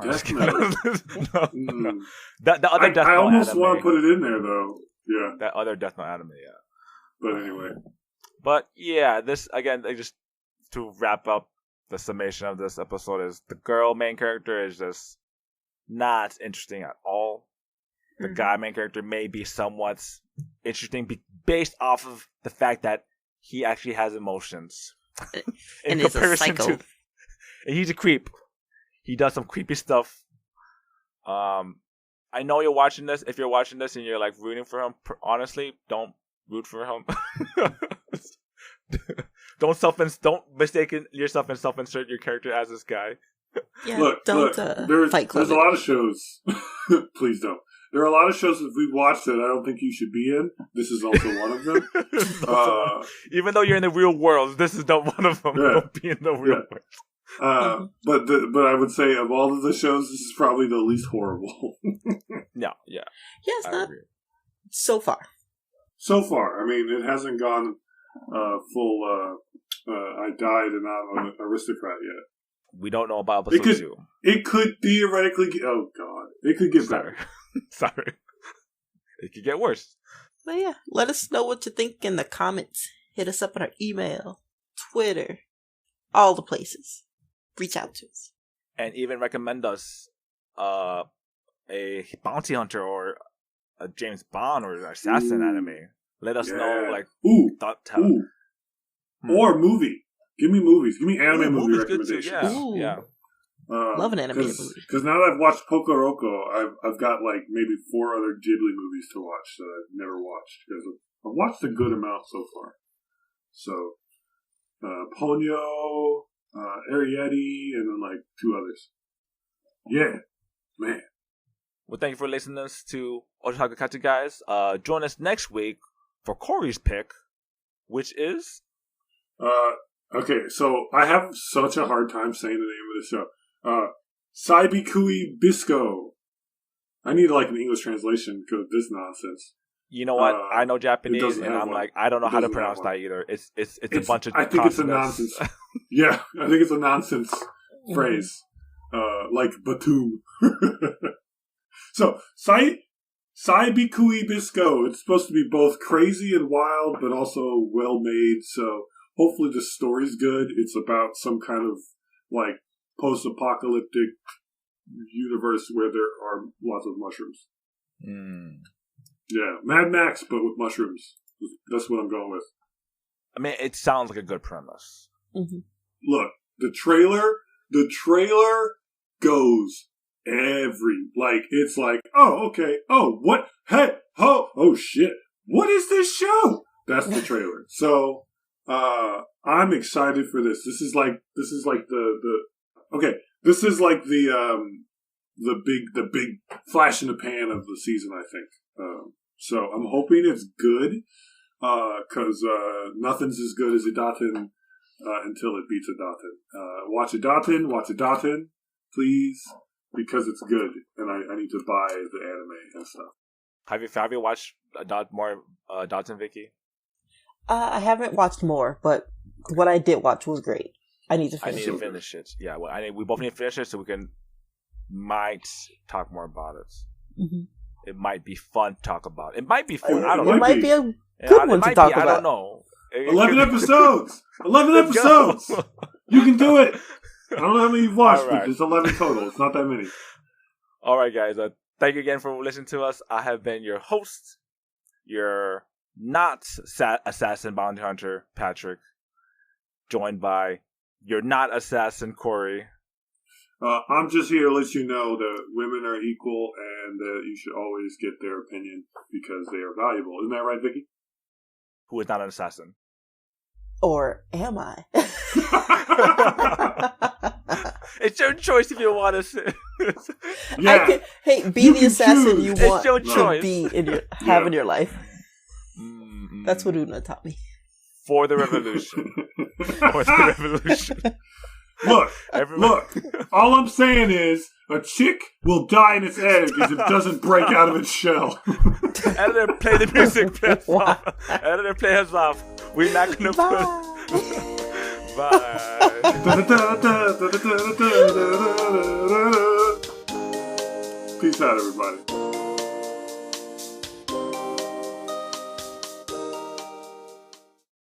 Speaker 3: Death Note.
Speaker 1: No. That other Death Note
Speaker 3: I almost
Speaker 1: anime.
Speaker 3: want to put it in there though. Yeah.
Speaker 1: That other Death Note anime, yeah.
Speaker 3: But anyway.
Speaker 1: But yeah, this again, just to wrap up the summation of this episode is the girl main character is just not interesting at all. The guy main character may be somewhat interesting based off of the fact that he actually has emotions.
Speaker 2: And is a psycho.
Speaker 1: And he's a creep. He does some creepy stuff. I know you're watching this. If you're watching this and you're rooting for him, honestly, don't root for him. Don't mistake yourself and self-insert your character as this guy.
Speaker 2: Yeah,
Speaker 3: look, there's a lot of shows. Please don't. There are a lot of shows that we've watched that I don't think you should be in. This is also one of them.
Speaker 1: Even though you're in the real world, this is not one of them.
Speaker 3: Yeah.
Speaker 1: Don't be in the real world.
Speaker 3: But I would say of all of the shows, this is probably the least horrible.
Speaker 1: Yeah.
Speaker 2: Yes, not so far.
Speaker 3: So far, I mean, it hasn't gone full. I died and I'm an aristocrat yet.
Speaker 1: We don't know about episode 2.
Speaker 3: It could theoretically get... Oh, God. It could get better.
Speaker 1: Sorry. It could get worse.
Speaker 2: But yeah, let us know what you think in the comments. Hit us up on our email, Twitter, all the places. Reach out to us.
Speaker 1: And even recommend us a bounty hunter or a James Bond or assassin anime. Let us know,
Speaker 3: Or movie. Give me movies. Give me anime movie recommendations.
Speaker 1: Yeah.
Speaker 2: Love an animated movie.
Speaker 3: Because now that I've watched Pocoroko, I've got maybe 4 other Ghibli movies to watch that I've never watched. Because I've watched a good amount so far. So, Ponyo, Arrietty, and then 2 others. Yeah, man.
Speaker 1: Well, thank you for listening to Taku Katsu, guys. Join us next week for Cori's pick, which is...
Speaker 3: Okay, so I have such a hard time saying the name of the show. Saibikui Bisco. I need an English translation because this nonsense.
Speaker 1: You know what? I know Japanese, and I'm I don't know how to pronounce that either. It's a bunch of.
Speaker 3: I think it's a nonsense. Yeah, I think it's a nonsense phrase, like Batum. So Saibikui Bisco. It's supposed to be both crazy and wild, but also well made. So hopefully the story's good. It's about some kind of post-apocalyptic universe where there are lots of mushrooms. Yeah, Mad Max, but with mushrooms. That's what I'm going with.
Speaker 1: I mean, it sounds like a good premise.
Speaker 2: Mm-hmm.
Speaker 3: Look, the trailer goes it's oh, okay, oh, what, hey, oh shit, what is this show? That's the trailer. So, I'm excited for this. This is like the big flash in the pan of the season, I think. So I'm hoping it's good, cause, nothing's as good as Idaten, until it beats Idaten. Watch Idaten, please, because it's good, and I need to buy the anime and stuff.
Speaker 1: Have you watched more Idaten, Vicky?
Speaker 2: I haven't watched more, but what I did watch was great. I need to
Speaker 1: I
Speaker 2: finish
Speaker 1: need to finish it. Yeah, well, we both need to finish it so we might talk more about it.
Speaker 2: Mm-hmm.
Speaker 1: It might be fun to talk about. It might be fun. I don't
Speaker 2: know.
Speaker 1: It
Speaker 2: might be a good one to talk about.
Speaker 1: I don't know.
Speaker 3: 11 episodes! 11 episodes! You can do it! I don't know how many you've watched, but there's 11 total. It's not that many.
Speaker 1: All right, guys. Thank you again for listening to us. I have been your host, your not assassin bounty hunter, Patrick, joined by your not assassin, Cori.
Speaker 3: I'm just here to let you know that women are equal and that you should always get their opinion because they are valuable. Isn't that right, Vicky?
Speaker 1: Who is not an assassin.
Speaker 2: Or am I?
Speaker 1: It's your choice if you want to say.
Speaker 3: Yeah.
Speaker 2: Be the assassin you want
Speaker 1: your choice.
Speaker 2: to be have in your life. That's what Una taught me.
Speaker 1: For the revolution. For the revolution.
Speaker 3: Look, all I'm saying is a chick will die in its egg if it doesn't break out of its shell.
Speaker 1: Editor, play the music. Editor, play us off. We're not going to put... Bye.
Speaker 3: Peace out, everybody.